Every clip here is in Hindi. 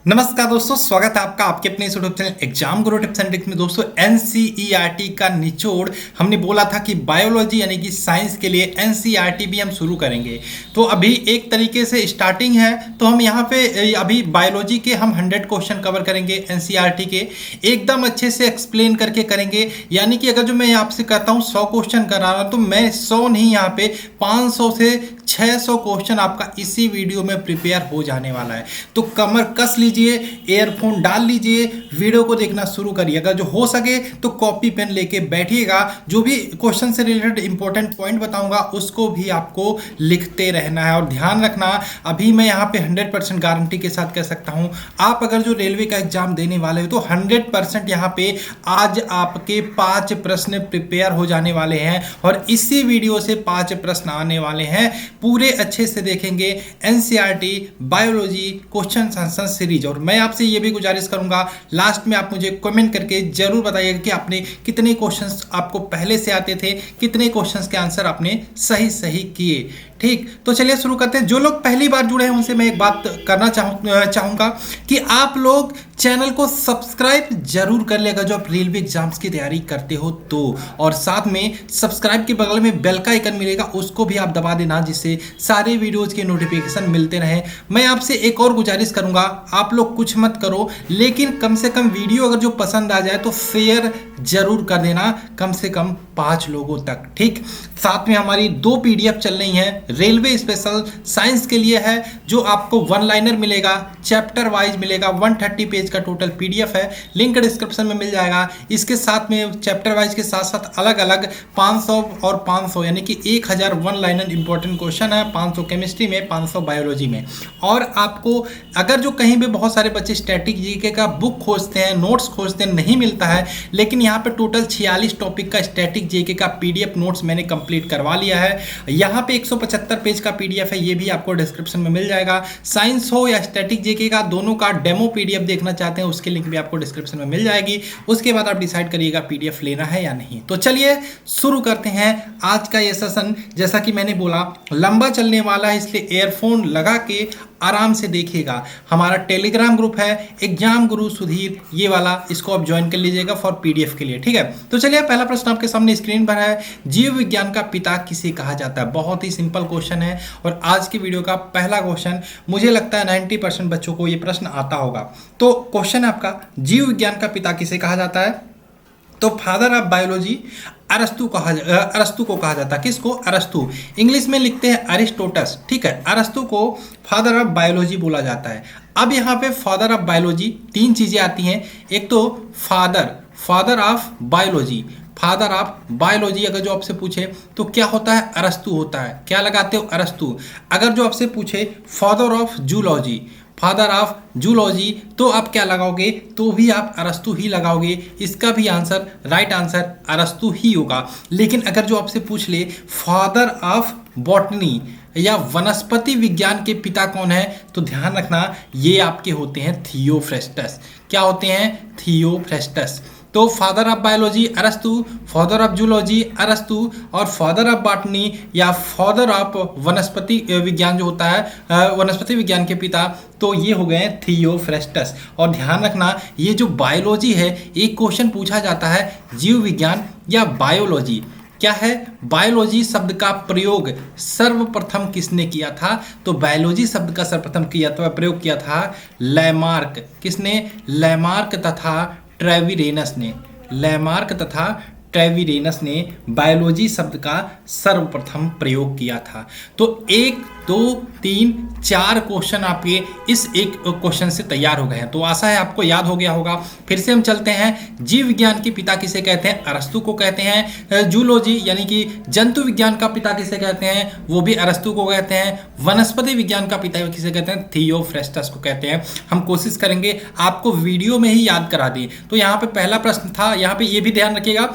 नमस्कार दोस्तों, स्वागत है आपका आपके अपने इस YouTube channel exam Guru tips and tricks में। दोस्तों एनसीईआरटी का निचोड़ हमने बोला था कि बायोलॉजी यानी कि साइंस के लिए एनसीईआरटी भी हम शुरू करेंगे। तो अभी एक तरीके से स्टार्टिंग है, तो हम यहाँ पे अभी बायोलॉजी के हम 100 क्वेश्चन कवर करेंगे एनसीईआरटी के, एकदम अच्छे से एक्सप्लेन करके करेंगे। यानी कि अगर जो मैं आपसे कहता हूँ 100 क्वेश्चन करा रहा हूँ, तो मैं 100 नहीं, यहाँ पे 500 से 600 क्वेश्चन आपका इसी वीडियो में प्रिपेयर हो जाने वाला है। तो कमर कस लीजिए, एयरफोन डाल लीजिए, वीडियो को देखना शुरू करिए। अगर जो हो सके तो कॉपी पेन लेके बैठिएगा, जो भी क्वेश्चन से रिलेटेड इंपॉर्टेंट पॉइंट बताऊंगा उसको भी आपको लिखते रहना है। और ध्यान रखना, अभी मैं यहाँ पे 100% गारंटी के साथ कह सकता हूँ, आप अगर जो रेलवे का एग्जाम देने वाले हो तो 100% यहाँ पे आज आपके 5 प्रश्न प्रिपेयर हो जाने वाले हैं और इसी वीडियो से 5 प्रश्न आने वाले हैं। पूरे अच्छे से देखेंगे NCERT biology question answer series. और मैं आपसे ये भी गुजारिश करूंगा, लास्ट में आप मुझे कमेंट करके जरूर बताइएगा कि आपने कितने क्वेश्चंस आपको पहले से आते थे, कितने क्वेश्चंस के आंसर आपने सही सही किए। ठीक, तो चलिए शुरू करते हैं। जो लोग पहली बार जुड़े हैं उनसे मैं एक बात करना चाहूँगा कि आप लोग चैनल को सब्सक्राइब जरूर कर लेगा जो आप रेलवे एग्जाम्स की तैयारी करते हो तो, और साथ में सब्सक्राइब के बगल में बेल का आइकन मिलेगा, उसको भी आप दबा देना, जिससे सारे वीडियोज के नोटिफिकेशन मिलते रहे। मैं आपसे एक और गुजारिश करूंगा, आप लोग कुछ मत करो, लेकिन कम से कम वीडियो अगर जो पसंद आ जाए तो शेयर जरूर कर देना, कम से कम 5 लोगों तक। ठीक, साथ में हमारी 2 पीडीएफ चल रही हैं, रेलवे स्पेशल साइंस के लिए है, जो आपको 1 लाइनर मिलेगा, चैप्टर वाइज मिलेगा, 130 पेज का टोटल पीडीएफ है, लिंक डिस्क्रिप्शन में मिल जाएगा। इसके साथ में चैप्टर वाइज के साथ साथ अलग अलग 500 और 500 यानी कि 1000 1 लाइनर इंपॉर्टेंट क्वेश्चन है, 500 केमिस्ट्री में, 500 बायोलॉजी में। और आपको अगर जो कहीं भी बहुत सारे बच्चे स्टैटिक जीके का बुक खोजते हैं, नोट्स खोजते हैं, नहीं मिलता है, लेकिन यहाँ पे टोटल 46 टॉपिक का स्टैटिक जीके का पीडीएफ नोट्स मैंने कंप्लीट करवा लिया है। यहाँ पे 175 पेज का पीडीएफ है, ये भी आपको डिस्क्रिप्शन में मिल जाएगा। साइंस हो या स्टैटिक जीके का, दोनों का डेमो पीडीएफ देखना चाहते हैं उसके लिंक भी आपको डिस्क्रिप्शन में मिल जाएगी। उसके बाद आप डिसाइड करिएगा पीडीएफ लेना है या नहीं। तो चलिए शुरू करते हैं आज का ये सेशन। जैसा कि मैंने बोला लंबा चलने वाला है, इसलिए एयरफोन लगा के आराम से देखिएगा। हमारा टेलीग्राम ग्रुप है एग्जाम गुरु सुधीर, ये वाला, इसको आप ज्वाइन कर लीजिएगा फॉर पीडीएफ के लिए। ठीक है, तो चलिए पहला प्रश्न आपके सामने स्क्रीन पर है, जीव विज्ञान का पिता किसे कहा जाता है। बहुत ही सिंपल क्वेश्चन है और आज की वीडियो का पहला क्वेश्चन, मुझे लगता है 90% बच्चों को ये प्रश्न आता होगा। तो क्वेश्चन है आपका, जीव विज्ञान का पिता किसे कहा जाता है। तो फादर ऑफ बायोलॉजी अरस्तु को कहा जाता है। किसको? अरस्तु। इंग्लिश में लिखते हैं अरिस्टोटस। ठीक है, अरस्तु को फादर ऑफ बायोलॉजी बोला जाता है। अब यहाँ पे फादर ऑफ बायोलॉजी 3 चीजें आती हैं। एक तो father of biology, father of biology अगर जो आपसे पूछे तो क्या होता है? अरस्तु होता है। क्या लगाते हो? अरस्तु। अगर जो आपसे पूछे father of zoology, father of zoology, तो आप क्या लगाओगे? तो भी आप अरस्तु ही लगाओगे। इसका भी आंसर, राइट आंसर अरस्तु ही होगा। लेकिन अगर जो आपसे पूछ ले फादर ऑफ बॉटनी या वनस्पति विज्ञान के पिता कौन है, तो ध्यान रखना ये आपके होते हैं थियोफ्रेस्टस। क्या होते हैं? थियोफ्रेस्टस। तो फादर ऑफ बायोलॉजी अरस्तु, फादर ऑफ जूलॉजी अरस्तु, और फादर ऑफ बॉटनी या फादर ऑफ वनस्पति विज्ञान जो होता है, वनस्पति विज्ञान के पिता, तो ये हो गए थियोफ्रेस्टस। और ध्यान रखना ये जो बायोलॉजी है, एक क्वेश्चन पूछा जाता है जीव विज्ञान या बायोलॉजी क्या है। बायोलॉजी शब्द का प्रयोग सर्वप्रथम किसने किया था? तो बायोलॉजी शब्द का सर्वप्रथम प्रयोग किया था लैमार्क। किसने? लैमार्क तथा ट्रेविरेनस ने। लैमार्क तथा ट्रेविरेनस ने बायोलॉजी शब्द का सर्वप्रथम प्रयोग किया था। तो 1 2 3 4 क्वेश्चन आपके इस एक क्वेश्चन से तैयार हो गए हैं। तो आशा है आपको याद हो गया होगा। फिर से हम चलते हैं, जीव विज्ञान के पिता किसे कहते हैं? अरस्तु को कहते हैं। जूलॉजी यानी कि जंतु विज्ञान का पिता किसे कहते हैं? वो भी अरस्तु को कहते हैं। वनस्पति विज्ञान का पिता किसे कहते हैं? थियोफ्रेस्टस को कहते हैं। हम कोशिश करेंगे आपको वीडियो में ही याद करा दें। तो यहाँ पे पहला प्रश्न था, यहाँ पे ये भी ध्यान रखिएगा,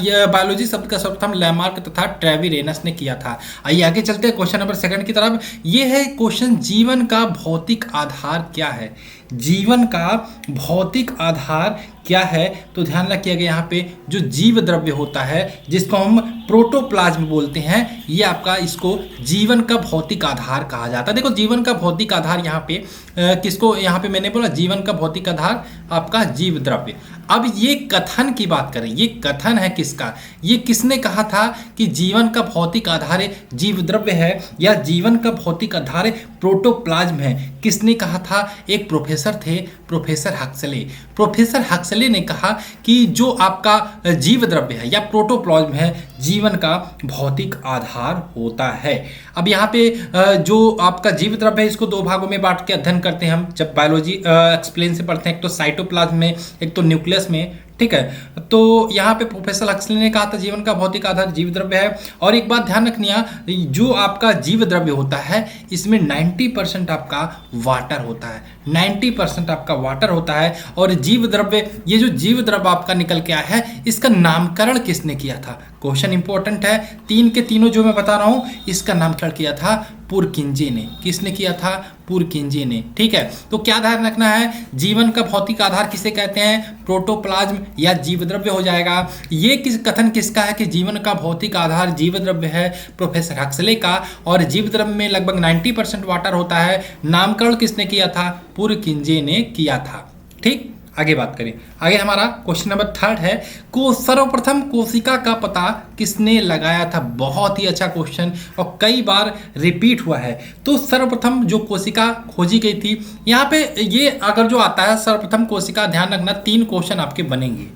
यह बायोलॉजी शब्द का सर्वप्रथम लैमार्क तथा ट्रेविरेनस ने किया था। आइए आगे चलते हैं क्वेश्चन नंबर सेकंड की तरफ। ये है क्वेश्चन, जीवन का भौतिक आधार क्या है? जीवन का भौतिक आधार क्या है? तो ध्यान रखिएगा यहाँ पे जो जीव द्रव्य होता है जिसको हम प्रोटोप्लाज्म बोलते हैं, ये आपका इसको जीवन का भौतिक आधार कहा जाता है। देखो जीवन का भौतिक आधार यहाँ पे किसको, यहाँ पे मैंने बोला जीवन का भौतिक आधार आपका जीव द्रव्य। अब ये कथन की बात करें, ये कथन है किसका? ये किसने कहा था कि जीवन का भौतिक आधार जीव द्रव्य है या जीवन का भौतिक आधार प्रोटोप्लाज्म है? किसने कहा था? एक प्रोफेसर थे, प्रोफेसर हक्सले। प्रोफेसर हक्सले ने कहा कि जो आपका जीव द्रव्य है या प्रोटोप्लाज्म है जीवन का भौतिक आधार होता है। अब यहाँ पे जो आपका जीव द्रव्य है इसको दो भागों में बांट के अध्ययन करते हैं हम जब बायोलॉजी एक्सप्लेन से पढ़ते हैं, एक तो साइटोप्लाज्म में, एक तो न्यूक्लियस में, ठीक है। तो यहाँ पे प्रोफेसर हक्सले ने कहा था जीवन का भौतिक आधार जीव द्रव्य है। और एक बात ध्यान रखनी है, जो आपका जीव द्रव्य होता है इसमें 90% आपका वाटर होता है, 90% आपका वाटर होता है। और जीव द्रव्य, ये जो जीव द्रव्य आपका निकल के आया है इसका नामकरण किसने किया था? क्वेश्चन इंपॉर्टेंट है, तीन के तीनों जो मैं बता रहा हूं इसका नामकरण किया था पुरकिंजे ने। किसने किया था? पुरकिंजे ने, ठीक है। तो क्या ध्यान रखना है, जीवन का भौतिक आधार किसे कहते हैं? प्रोटोप्लाज्म या जीव द्रव्य हो जाएगा। ये कथन किसका है कि जीवन का भौतिक आधार जीव द्रव्य है? प्रोफेसर हक्सले का। और जीव द्रव्य में लगभग 90% वाटर होता है। नामकरण किसने किया था? पुरकिंजे ने किया था, ठीक। आगे बात करें, आगे हमारा क्वेश्चन नंबर थर्ड है, को सर्वप्रथम कोशिका का पता किसने लगाया था? बहुत ही अच्छा क्वेश्चन और कई बार रिपीट हुआ है। तो सर्वप्रथम जो कोशिका खोजी गई थी, यहाँ पे ये अगर जो आता है सर्वप्रथम कोशिका, ध्यान रखना 3 क्वेश्चन आपके बनेंगे।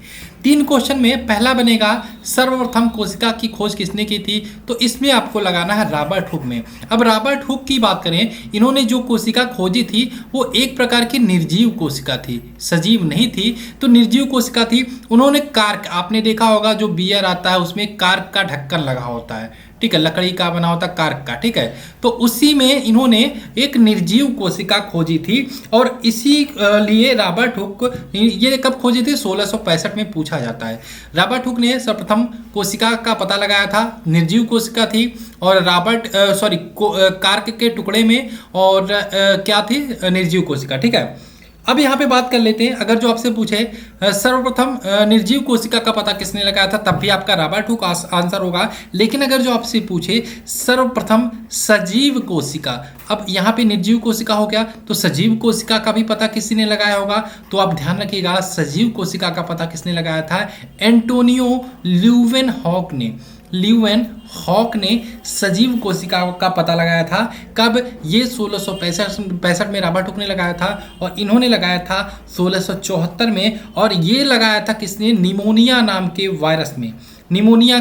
3 क्वेश्चन में पहला बनेगा सर्वप्रथम कोशिका की खोज किसने की थी? तो इसमें आपको लगाना है रॉबर्ट हुक में। अब रॉबर्ट हुक की बात करें, इन्होंने जो कोशिका खोजी थी वो एक प्रकार की निर्जीव कोशिका थी, सजीव नहीं थी। तो निर्जीव कोशिका थी। उन्होंने कार्क, आपने देखा होगा जो बियर आता है उसमें कार्क का ढक्कन लगा होता है, ठीक है, लकड़ी का बना होता कार्क का, ठीक है। तो उसी में इन्होंने एक निर्जीव कोशिका खोजी थी और इसी लिए रॉबर्ट हुक, ये कब खोजी थी? 1665 में पूछा जाता है। रॉबर्ट हुक ने सर्वप्रथम कोशिका का पता लगाया था, निर्जीव कोशिका थी और कार्क के टुकड़े में, और क्या थी? निर्जीव कोशिका, ठीक है। अब यहाँ पे बात कर लेते हैं, अगर जो आपसे पूछे सर्वप्रथम निर्जीव कोशिका का पता किसने लगाया था, तब भी आपका रॉबर्ट हुक आंसर होगा। लेकिन अगर जो आपसे पूछे सर्वप्रथम सजीव कोशिका, अब यहाँ पे निर्जीव कोशिका हो गया तो सजीव कोशिका का भी पता किसी ने लगाया होगा। तो आप ध्यान रखिएगा, सजीव कोशिका का पता किसने लगाया था? एंटोनियो ल्यूवेनहॉक ने। ल्यूवेनहॉक ने सजीव कोशिका का पता लगाया था। कब? ये 1665 में रॉबर्ट हुक ने लगाया था और इन्होंने लगाया था 1674 में। और ये लगाया था किसने? निमोनिया नाम के वायरस में। निमोनिया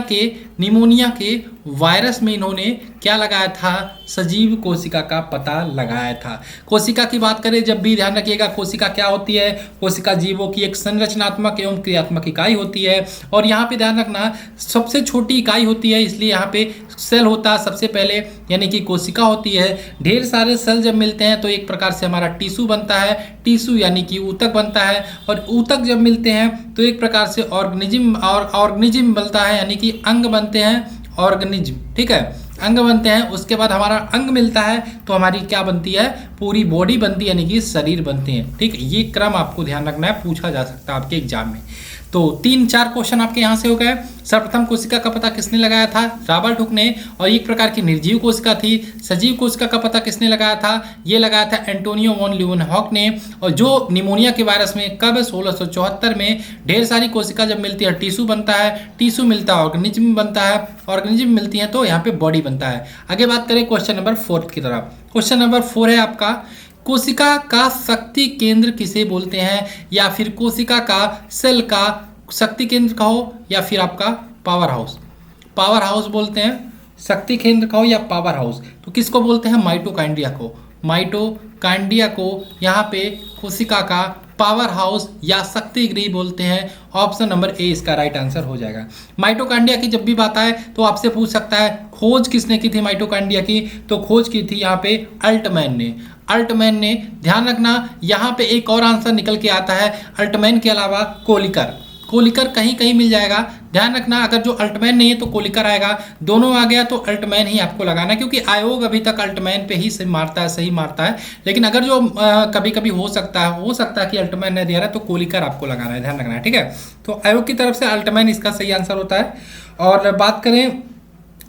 के वायरस में इन्होंने क्या लगाया था? सजीव कोशिका का पता लगाया था। कोशिका की बात करें जब भी, ध्यान रखिएगा, कोशिका क्या होती है? कोशिका जीवों की एक संरचनात्मक एवं क्रियात्मक इकाई होती है। और यहाँ पे ध्यान रखना सबसे छोटी इकाई होती है, इसलिए यहाँ पे सेल होता है सबसे पहले, यानी कि कोशिका होती है। ढेर सारे सेल जब मिलते हैं तो एक प्रकार से हमारा टिश्यू बनता है, टिश्यू यानी कि ऊतक बनता है। और ऊतक जब मिलते हैं तो एक प्रकार से ऑर्गेनिज्म बनता है, यानी कि अंग बनते हैं, ऑर्गेनिज्म, ठीक है, अंग बनते हैं। उसके बाद हमारा अंग मिलता है तो हमारी क्या बनती है? पूरी बॉडी बनती है, यानी कि शरीर बनते हैं, ठीक। ये क्रम आपको ध्यान रखना है, पूछा जा सकता है आपके एग्जाम में। तो 3-4 क्वेश्चन आपके यहाँ से हो गए। सर्वप्रथम कोशिका का पता किसने लगाया था? रॉबर्ट हुक ने। और एक प्रकार की निर्जीव कोशिका थी। सजीव कोशिका का पता किसने लगाया था? ये लगाया था एंटोनियो वॉन ल्यूवेनहॉक ने। और जो निमोनिया के वायरस में कब? 1674 में। ढेर सारी कोशिका जब मिलती है टिश्यू बनता है, टिश्यू मिलता है ऑर्गेनिज्म बनता है, ऑर्गेनिज्म मिलती है तो यहाँ पे बॉडी बनता है। आगे बात करें क्वेश्चन नंबर 4 की तरफ। क्वेश्चन नंबर 4 है आपका, कोशिका का शक्ति केंद्र किसे बोलते हैं? या फिर कोशिका का सेल का शक्ति केंद्र कहो या फिर आपका पावर हाउस। पावर हाउस बोलते हैं, शक्ति केंद्र कहो या पावर हाउस। तो किसको बोलते हैं? माइटोकांड्रिया को। माइटोकांड्रिया को यहाँ पे कोशिका का पावर हाउस या शक्ति गृह बोलते हैं। ऑप्शन नंबर ए इसका राइट आंसर हो जाएगा। माइटोकांड्रिया की जब भी बात आए तो आपसे पूछ सकता है खोज किसने की थी माइटोकांड्रिया की? तो खोज की थी यहाँ पे अल्टमैन ने। अल्टमैन ने, ध्यान रखना यहाँ पे एक और आंसर निकल के आता है, अल्टमैन के अलावा कोलिकर। कोलिकर कहीं कहीं मिल जाएगा, ध्यान रखना। अगर जो अल्टमैन नहीं है तो कोलिकर आएगा, दोनों आ गया तो अल्टमैन ही आपको लगाना है, क्योंकि आयोग अभी तक अल्टमैन पे ही सही मारता है। लेकिन अगर जो कभी कभी हो सकता है कि अल्टमैन नहीं दे रहा है, तो कोलिकर आपको लगाना है, ध्यान रखना है, ठीक है। तो आयोग की तरफ से अल्टमैन इसका सही आंसर होता है। और बात करें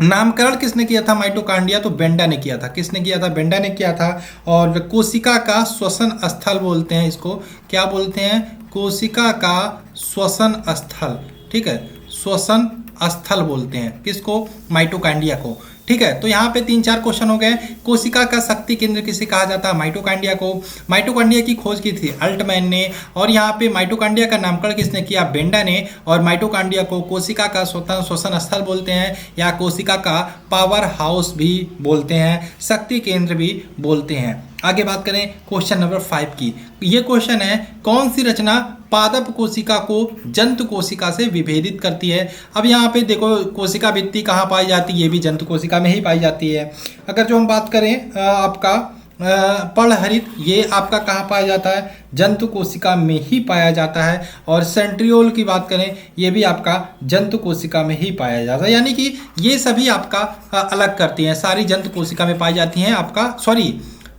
नामकरण किसने किया था माइटोकांड्रिया, तो बेंडा ने किया था। किसने किया था? बेंडा ने किया था। और कोशिका का श्वसन स्थल बोलते हैं इसको, क्या बोलते हैं? कोशिका का श्वसन स्थल, ठीक है, श्वसन स्थल बोलते हैं किसको? माइटोकांड्रिया को, ठीक है। तो यहाँ पे 3-4 क्वेश्चन हो गए। कोशिका का शक्ति केंद्र किसे कहा जाता है? माइटोकांड्रिया को। माइटोकांड्रिया की खोज की थी अल्टमैन ने। और यहाँ पे माइटोकांड्रिया का नामकरण किसने किया? बेंडा ने। और माइटोकांड्रिया को कोशिका का श्वसन स्थल बोलते हैं, या कोशिका का पावर हाउस भी बोलते हैं, शक्ति केंद्र भी बोलते हैं। आगे बात करें क्वेश्चन नंबर 5 की। ये क्वेश्चन है, कौन सी रचना पादप कोशिका को जंतु कोशिका से विभेदित करती है? अब यहाँ पे देखो, कोशिका भित्ति कहाँ पाई जाती है? ये भी जंतु कोशिका में ही पाई जाती है। अगर जो हम बात करें आपका पर्णहरित, ये आपका कहाँ पाया जाता है? जंतु कोशिका में ही पाया जाता है। और सेंट्रियोल की बात करें, ये भी आपका जंतु कोशिका में ही पाया जाता है। यानी कि ये सभी आपका अलग करती हैं, सारी जंतु कोशिका में पाई जाती हैं। आपका सॉरी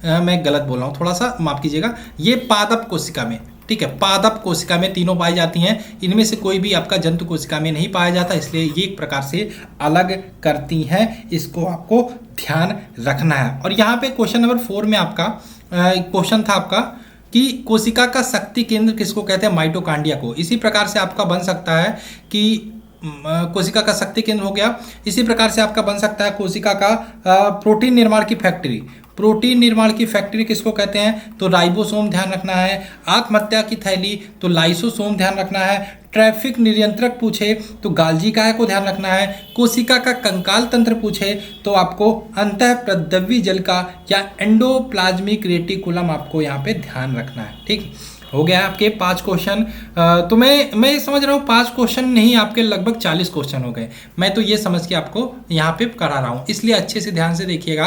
मैं गलत बोल रहा हूँ, थोड़ा सा माफ कीजिएगा। ये पादप कोशिका में, ठीक है, पादप कोशिका में तीनों पाई जाती हैं। इनमें से कोई भी आपका जंतु कोशिका में नहीं पाया जाता, इसलिए ये एक प्रकार से अलग करती हैं। इसको आपको ध्यान रखना है। और यहाँ पे क्वेश्चन नंबर 4 में आपका क्वेश्चन था आपका कि कोशिका का शक्ति केंद्र किसको कहते हैं? माइटोकांड्रिया को। इसी प्रकार से आपका बन सकता है कि कोशिका का शक्ति केंद्र हो गया। इसी प्रकार से आपका बन सकता है कोशिका का प्रोटीन निर्माण की फैक्ट्री। प्रोटीन निर्माण की फैक्ट्री किसको कहते हैं? तो राइबोसोम, ध्यान रखना है। आत्महत्या की थैली तो लाइसोसोम, ध्यान रखना है। ट्रैफिक नियंत्रक पूछे तो गाल्जी काय को ध्यान रखना है। कोशिका का कंकाल तंत्र पूछे तो आपको अंतःप्रद्रव्य जल का या एंडोप्लाज्मिक रेटिकुलम आपको यहाँ पे ध्यान रखना है, ठीक। हो गया आपके 5 क्वेश्चन। तो मैं समझ रहा हूँ 5 क्वेश्चन नहीं, आपके लगभग 40 क्वेश्चन हो गए। मैं तो ये समझ के आपको यहाँ पे करा रहा हूँ, इसलिए अच्छे से ध्यान से देखिएगा।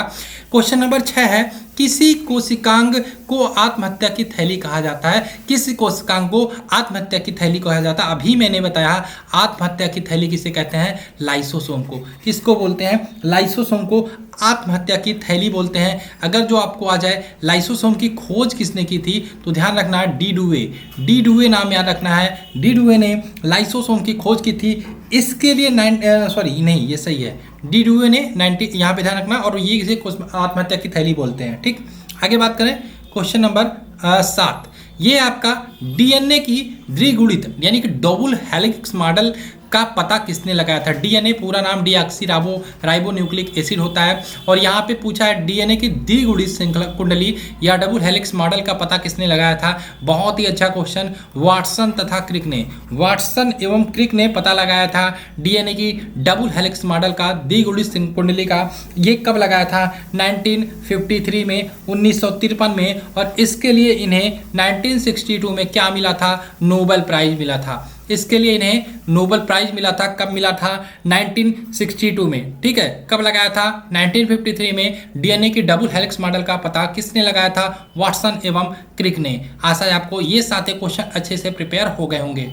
क्वेश्चन नंबर 6 है, किसी कोशिकांग को आत्महत्या की थैली कहा जाता है? किसी कोशिकांग को आत्महत्या की थैली कहा जाता है? अभी मैंने बताया आत्महत्या की थैली किसे कहते हैं? लाइसोसोम को। किसको बोलते हैं? लाइसोसोम को आत्महत्या की थैली बोलते हैं। अगर जो आपको आ जाए लाइसोसोम की खोज किसने की थी, तो ध्यान रखना है डी डुवे नाम याद रखना है। डी डुवे ने लाइसोसोम की खोज की थी। इसके लिए ये सही है, डी डुवे ने 90 यहाँ पे ध्यान रखना। और ये इसे आत्महत्या की थैली बोलते हैं, ठीक। आगे बात करें क्वेश्चन नंबर 7। ये आपका डीएनए की द्विगुणित यानी कि डबल हेलिक्स मॉडल का पता किसने लगाया था? डीएनए पूरा नाम डीऑक्सी राइबोन्यूक्लिक एसिड होता है। और यहाँ पे पूछा है डीएनए की द्विगुणित श्रृंखला कुंडली या डबल हेलिक्स मॉडल का पता किसने लगाया था? बहुत ही अच्छा क्वेश्चन, वाटसन तथा क्रिक ने। वाटसन एवं क्रिक ने पता लगाया था डीएनए की डबल हेलिक्स मॉडल का, द्विगुणित कुंडली का। ये कब लगाया था? 1953 में, 1953 में। और इसके लिए इन्हें 1962 में क्या मिला था? नोबेल प्राइज मिला था। इसके लिए इन्हें नोबेल प्राइज मिला था। कब मिला था? 1962 में, ठीक है। कब लगाया था? 1953 में। डीएनए की डबल हेलिक्स मॉडल का पता किसने लगाया था? वाटसन एवं क्रिक ने। आशा है आपको ये 7 क्वेश्चन अच्छे से प्रिपेयर हो गए होंगे।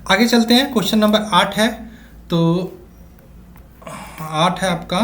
आगे चलते हैं, क्वेश्चन नंबर 8 है। तो 8 है आपका,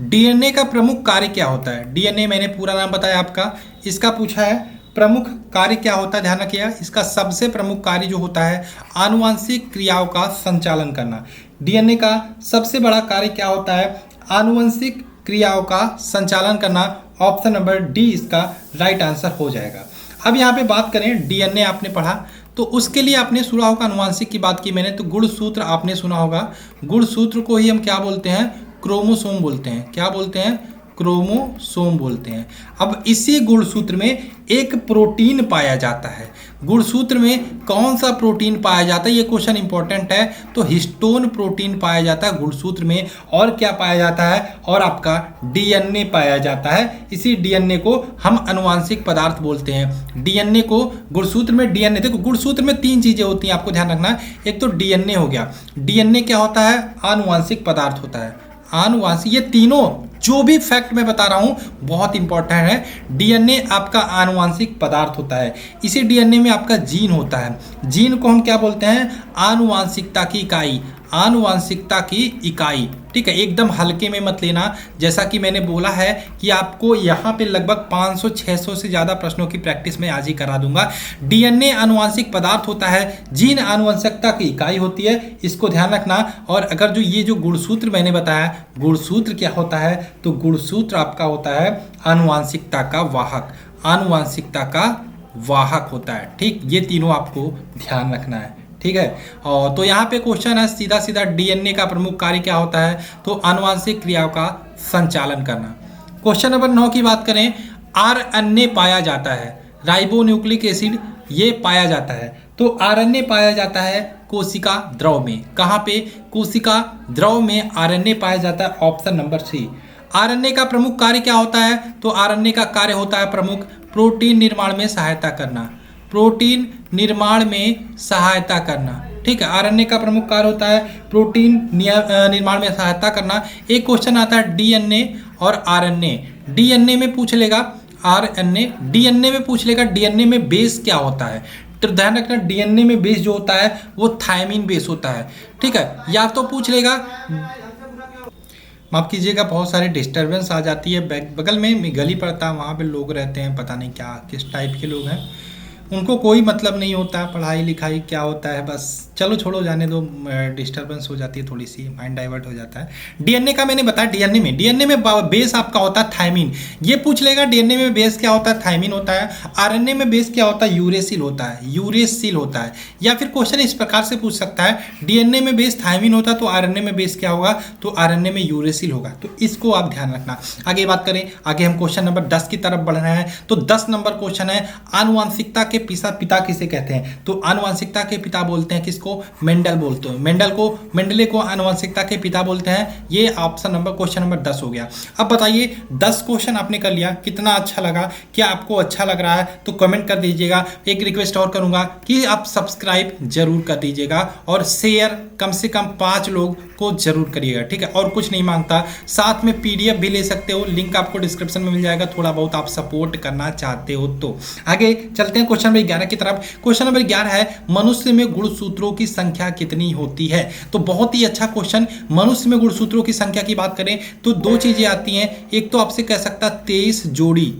डीएनए का प्रमुख कार्य क्या होता है? डीएनए मैंने पूरा नाम बताया आपका। इसका पूछा है प्रमुख कार्य क्या होता है, ध्यान रखिएगा। इसका सबसे प्रमुख कार्य जो होता है आनुवंशिक क्रियाओं का संचालन करना। डीएनए का सबसे बड़ा कार्य क्या होता है? आनुवंशिक क्रियाओं का संचालन करना। ऑप्शन नंबर डी इसका राइट आंसर हो जाएगा। अब यहाँ पे बात करें, डीएनए आपने पढ़ा तो उसके लिए आपने सुना होगा, आनुवंशिक की बात की मैंने तो गुणसूत्र आपने सुना होगा। गुणसूत्र को ही हम क्या बोलते हैं? क्रोमोसोम बोलते हैं। क्या बोलते हैं? क्रोमोसोम बोलते हैं। अब इसी गुणसूत्र में एक प्रोटीन पाया जाता है। गुणसूत्र में कौन सा प्रोटीन पाया जाता है? ये क्वेश्चन इंपॉर्टेंट है। तो हिस्टोन प्रोटीन पाया जाता है गुणसूत्र में। और क्या पाया जाता है? और आपका डीएनए पाया जाता है। इसी डीएनए को हम आनुवंशिक पदार्थ बोलते हैं। डीएनए को गुणसूत्र में, डीएनए देखो गुणसूत्र में 3 चीजें होती हैं, आपको ध्यान रखना है। एक तो डीएनए हो गया। डीएनए क्या होता है? आनुवंशिक पदार्थ होता है। आनुवंशिक, ये तीनों जो भी फैक्ट मैं बता रहा हूँ बहुत इंपॉर्टेंट है। डीएनए आपका आनुवांशिक पदार्थ होता है। इसी डीएनए में आपका जीन होता है। जीन को हम क्या बोलते हैं? आनुवांशिकता की इकाई। आनुवांशिकता की इकाई, ठीक है। एकदम हल्के में मत लेना। जैसा कि मैंने बोला है कि आपको यहाँ पे लगभग 500-600 से ज़्यादा प्रश्नों की प्रैक्टिस मैं आज ही करा दूंगा। डीएनए आनुवांशिक पदार्थ होता है, जीन आनुवंशिकता की इकाई होती है, इसको ध्यान रखना। और अगर ये जो गुणसूत्र मैंने बताया, गुणसूत्र क्या होता है? तो गुणसूत्र आपका होता है आनुवांशिकता का वाहक। आनुवांशिकता का वाहक होता है, ठीक। ये तीनों आपको ध्यान रखना है, ठीक है। और तो यहाँ पे क्वेश्चन है सीधा सीधा, डीएनए का प्रमुख कार्य क्या होता है? तो आनुवांशिक क्रियाओं का संचालन करना। क्वेश्चन नंबर 9 की बात करें, आरएनए पाया जाता है, राइबोन्यूक्लिक एसिड ये पाया जाता है। तो आरएनए पाया जाता है कोशिका द्रव में। कहाँ पे? कोशिका द्रव में आरएनए पाया जाता है। Option number C. आरएनए का प्रमुख कार्य क्या होता है? तो आरएनए का कार्य होता है प्रमुख प्रोटीन निर्माण में सहायता करना। प्रोटीन निर्माण में सहायता करना, ठीक है। आरएनए का प्रमुख कार्य होता है प्रोटीन निर्माण में सहायता करना। एक क्वेश्चन आता है डीएनए और आरएनए। डीएनए में पूछ लेगा आरएनए, डीएनए में पूछ लेगा डीएनए में बेस क्या होता है। तो ध्यान रखना, डीएनए में बेस जो होता है वो थायमिन बेस होता है, ठीक है। या तो पूछ लेगा, माफ़ कीजिएगा बहुत सारे डिस्टरबेंस आ जाती है। बगल में गली पड़ता है, वहाँ पे लोग रहते हैं, पता नहीं क्या किस टाइप के लोग हैं, उनको कोई मतलब नहीं होता पढ़ाई लिखाई क्या होता है, बस चलो छोड़ो जाने दो। डिस्टरबेंस हो जाती है थोड़ी सी, माइंड डाइवर्ट हो जाता है। डीएनए का मैंने बताया, डीएनए में बेस आपका होता है थायमिन। ये पूछ लेगा डीएनए में बेस क्या होता है? थायमिन होता है। आरएनए में बेस क्या होता है? यूरेसिल होता है, यूरेसिल होता है। या फिर क्वेश्चन इस प्रकार से पूछ सकता है, डीएनए में बेस थायमिन होता है तो आरएनए में बेस क्या होगा? तो आरएनए में यूरेसिल होगा। तो इसको आप ध्यान रखना। आगे बात करें, आगे हम क्वेश्चन नंबर 10 की तरफ बढ़ रहे हैं। तो 10 नंबर क्वेश्चन है, आनुवांशिकता के पिता किसे कहते हैं? तो आनुवांशिकता के पिता बोलते हैं किसको? मेंडल बोलते हैं। मेंडले को आनुवांशिकता के पिता बोलते हैं। ये ऑप्शन नंबर क्वेश्चन नंबर 10 हो गया। अब बताइए 10 क्वेश्चन आपने कर लिया, कितना अच्छा लगा? क्या आपको अच्छा लग रहा है? तो कमेंट कर दीजिएगा। एक रिक्वेस्ट और करूंगा कि आप सब्सक्राइब जरूर कर दीजिएगा और शेयर कम से कम 5 लोग को जरूर करिएगा, ठीक है। और कुछ नहीं मांगता, साथ में पीडीएफ भी ले सकते हो, लिंक आपको डिस्क्रिप्शन में मिल जाएगा। थोड़ा बहुत आप सपोर्ट करना चाहते हो तो आगे चलते हैं क्वेश्चन नंबर 11 की तरफ। क्वेश्चन नंबर 11 है, मनुष्य में गुणसूत्रों की संख्या कितनी होती है? तो बहुत ही अच्छा क्वेश्चन। मनुष्य में गुणसूत्रों की संख्या की बात करें तो 2 चीजें आती हैं। एक तो आपसे कह सकता 23 जोड़ी,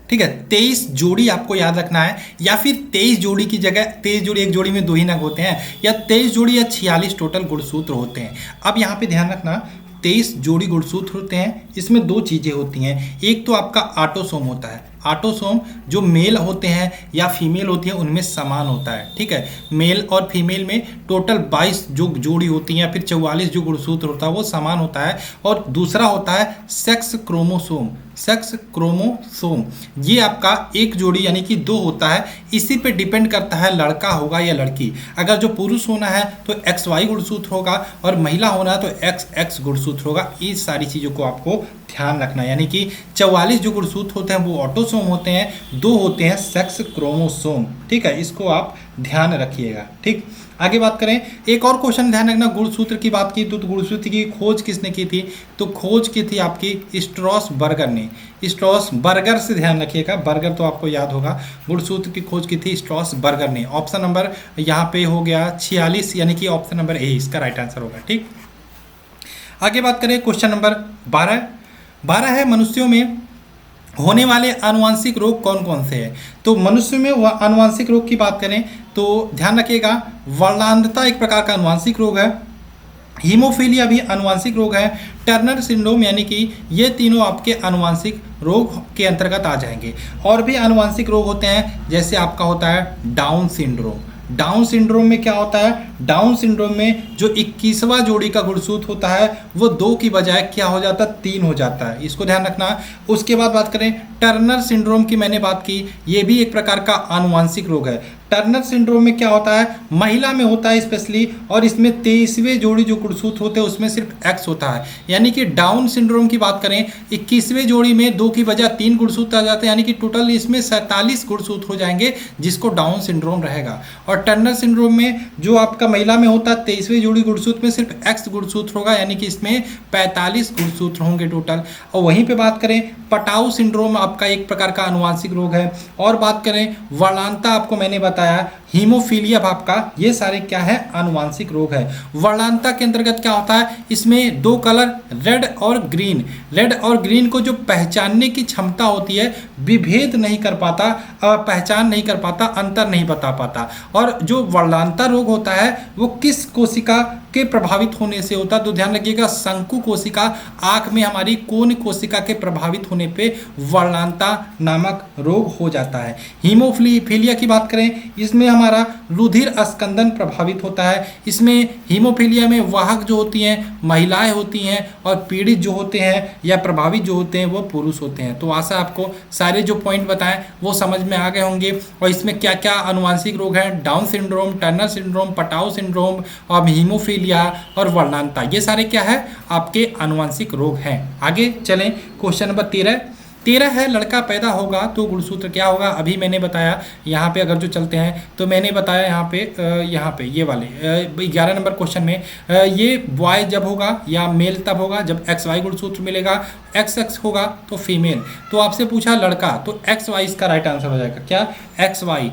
ठीक है, 23 जोड़ी आपको याद रखना है। या फिर 23 जोड़ी की जगह 23 जोड़ी, एक जोड़ी में 2 ही नग होते हैं, या 23 जोड़ी या 46 टोटल गुणसूत्र होते हैं। अब यहाँ पे ध्यान रखना, 23 जोड़ी गुणसूत्र होते हैं। इसमें 2 चीज़ें होती हैं। एक तो आपका ऑटोसोम होता है। ऑटोसोम जो मेल होते हैं या फीमेल होती है उनमें समान होता है, ठीक है। मेल और फीमेल में टोटल 22 जो जोड़ी होती हैं या फिर 44 जो गुणसूत्र होता है वो समान होता है। और दूसरा होता है सेक्स क्रोमोसोम। सेक्स क्रोमोसोम ये आपका एक जोड़ी यानी कि 2 होता है। इसी पे डिपेंड करता है लड़का होगा या लड़की। अगर जो पुरुष होना है तो XY गुणसूत्र होगा और महिला होना है तो XX गुणसूत्र होगा। इस सारी चीज़ों को आपको ध्यान रखना, यानी कि 44 जो गुणसूत्र होते हैं वो ऑटोसोम होते हैं, 2 होते हैं सेक्स क्रोमोसोम, ठीक है। इसको आप ध्यान रखिएगा, ठीक। आगे बात करें, एक और क्वेश्चन ध्यान रखना। गुणसूत्र की बात की तो गुणसूत्र की खोज किसने की थी? तो खोज की थी आपकी स्ट्रॉसबर्गर ने। स्ट्रॉसबर्गर से ध्यान रखिएगा, बर्गर तो आपको याद होगा। गुणसूत्र की खोज की थी स्ट्रॉसबर्गर ने। ऑप्शन नंबर यहाँ पे हो गया 46, यानी कि ऑप्शन नंबर ए इसका राइट आंसर होगा, ठीक। आगे बात करें क्वेश्चन नंबर 12 है, मनुष्यों में होने वाले आनुवांशिक रोग कौन कौन से हैं? तो मनुष्य में आनुवांशिक रोग की बात करें तो ध्यान रखिएगा, वर्णांधता एक प्रकार का आनुवांशिक रोग है। हीमोफीलिया भी आनुवांशिक रोग है। टर्नर सिंड्रोम, यानी कि ये तीनों आपके आनुवांशिक रोग के अंतर्गत आ जाएंगे। और भी आनुवांशिक रोग होते हैं, जैसे आपका होता है डाउन सिंड्रोम। डाउन सिंड्रोम में क्या होता है? डाउन सिंड्रोम में जो 21वां जोड़ी का गुणसूत्र होता है वो 2 की बजाय क्या हो जाता है? 3 हो जाता है। इसको ध्यान रखना। उसके बाद बात करें टर्नर सिंड्रोम की, मैंने बात की, ये भी एक प्रकार का आनुवांशिक रोग है। टर्नर सिंड्रोम में क्या होता है, महिला में होता है स्पेशली, और इसमें 23वें जोड़ी जो गुणसूत्र होते हैं उसमें सिर्फ एक्स होता है। यानी कि डाउन सिंड्रोम की बात करें 21वें जोड़ी में 2 की बजाय 3 गुणसूत्र आ जाते हैं, यानी कि टोटल इसमें 47 गुणसूत्र हो जाएंगे, जिसको डाउन सिंड्रोम रहेगा। और टर्नर सिंड्रोम में जो आपका महिला में होता है 23वें जोड़ी गुणसूत्र में सिर्फ एक्स गुणसूत्र होगा, यानी कि इसमें 45 गुणसूत्र होंगे टोटल। और वहीं पे बात करें पटाऊ सिंड्रोम आपका एक प्रकार का आनुवांशिक रोग है। और बात करें वर्णांता, आपको मैंने बताया हीमोफीलिया भाव का, ये सारे क्या है, आनुवांशिक रोग है। वर्णांता के अंतर्गत क्या होता है, इसमें 2 कलर रेड और ग्रीन, रेड और ग्रीन को जो पहचानने की क्षमता होती है, विभेद नहीं कर पाता, पहचान नहीं कर पाता, अंतर नहीं बता पाता। और जो वर्णांता रोग होता है वो किस कोशिका के प्रभावित होने से होता है, तो ध्यान रखिएगा शंकु कोशिका, आंख में हमारी कोन कोशिका के प्रभावित होने पे वर्णांता नामक रोग हो जाता है। हीमोफीलिया की बात करें, इसमें हमारा रुधिर स्कंदन प्रभावित होता है। इसमें हीमोफीलिया में वाहक जो होती हैं महिलाएं होती हैं, और पीड़ित जो होते हैं या प्रभावित जो होते हैं वो पुरुष होते हैं। तो आशा आपको सारे जो पॉइंट बताएं वो समझ में आ गए होंगे। और इसमें क्या क्या आनुवांशिक रोग हैं, down syndrome, Turner syndrome, Patau syndrome और हीमोफीलिया और वर्णांता, ये सारे क्या है, आपके आनुवांशिक रोग हैं। आगे चलें, क्वेश्चन नंबर 13 है, लड़का पैदा होगा तो गुणसूत्र क्या होगा। अभी मैंने बताया, यहाँ पे अगर जो चलते हैं तो मैंने बताया यहाँ पे ये वाले 11 नंबर क्वेश्चन में ये बॉय जब होगा या मेल तब होगा जब XY गुणसूत्र मिलेगा, XX होगा तो फीमेल। तो आपसे पूछा लड़का, तो XY इसका राइट आंसर हो जाएगा। क्या, XY।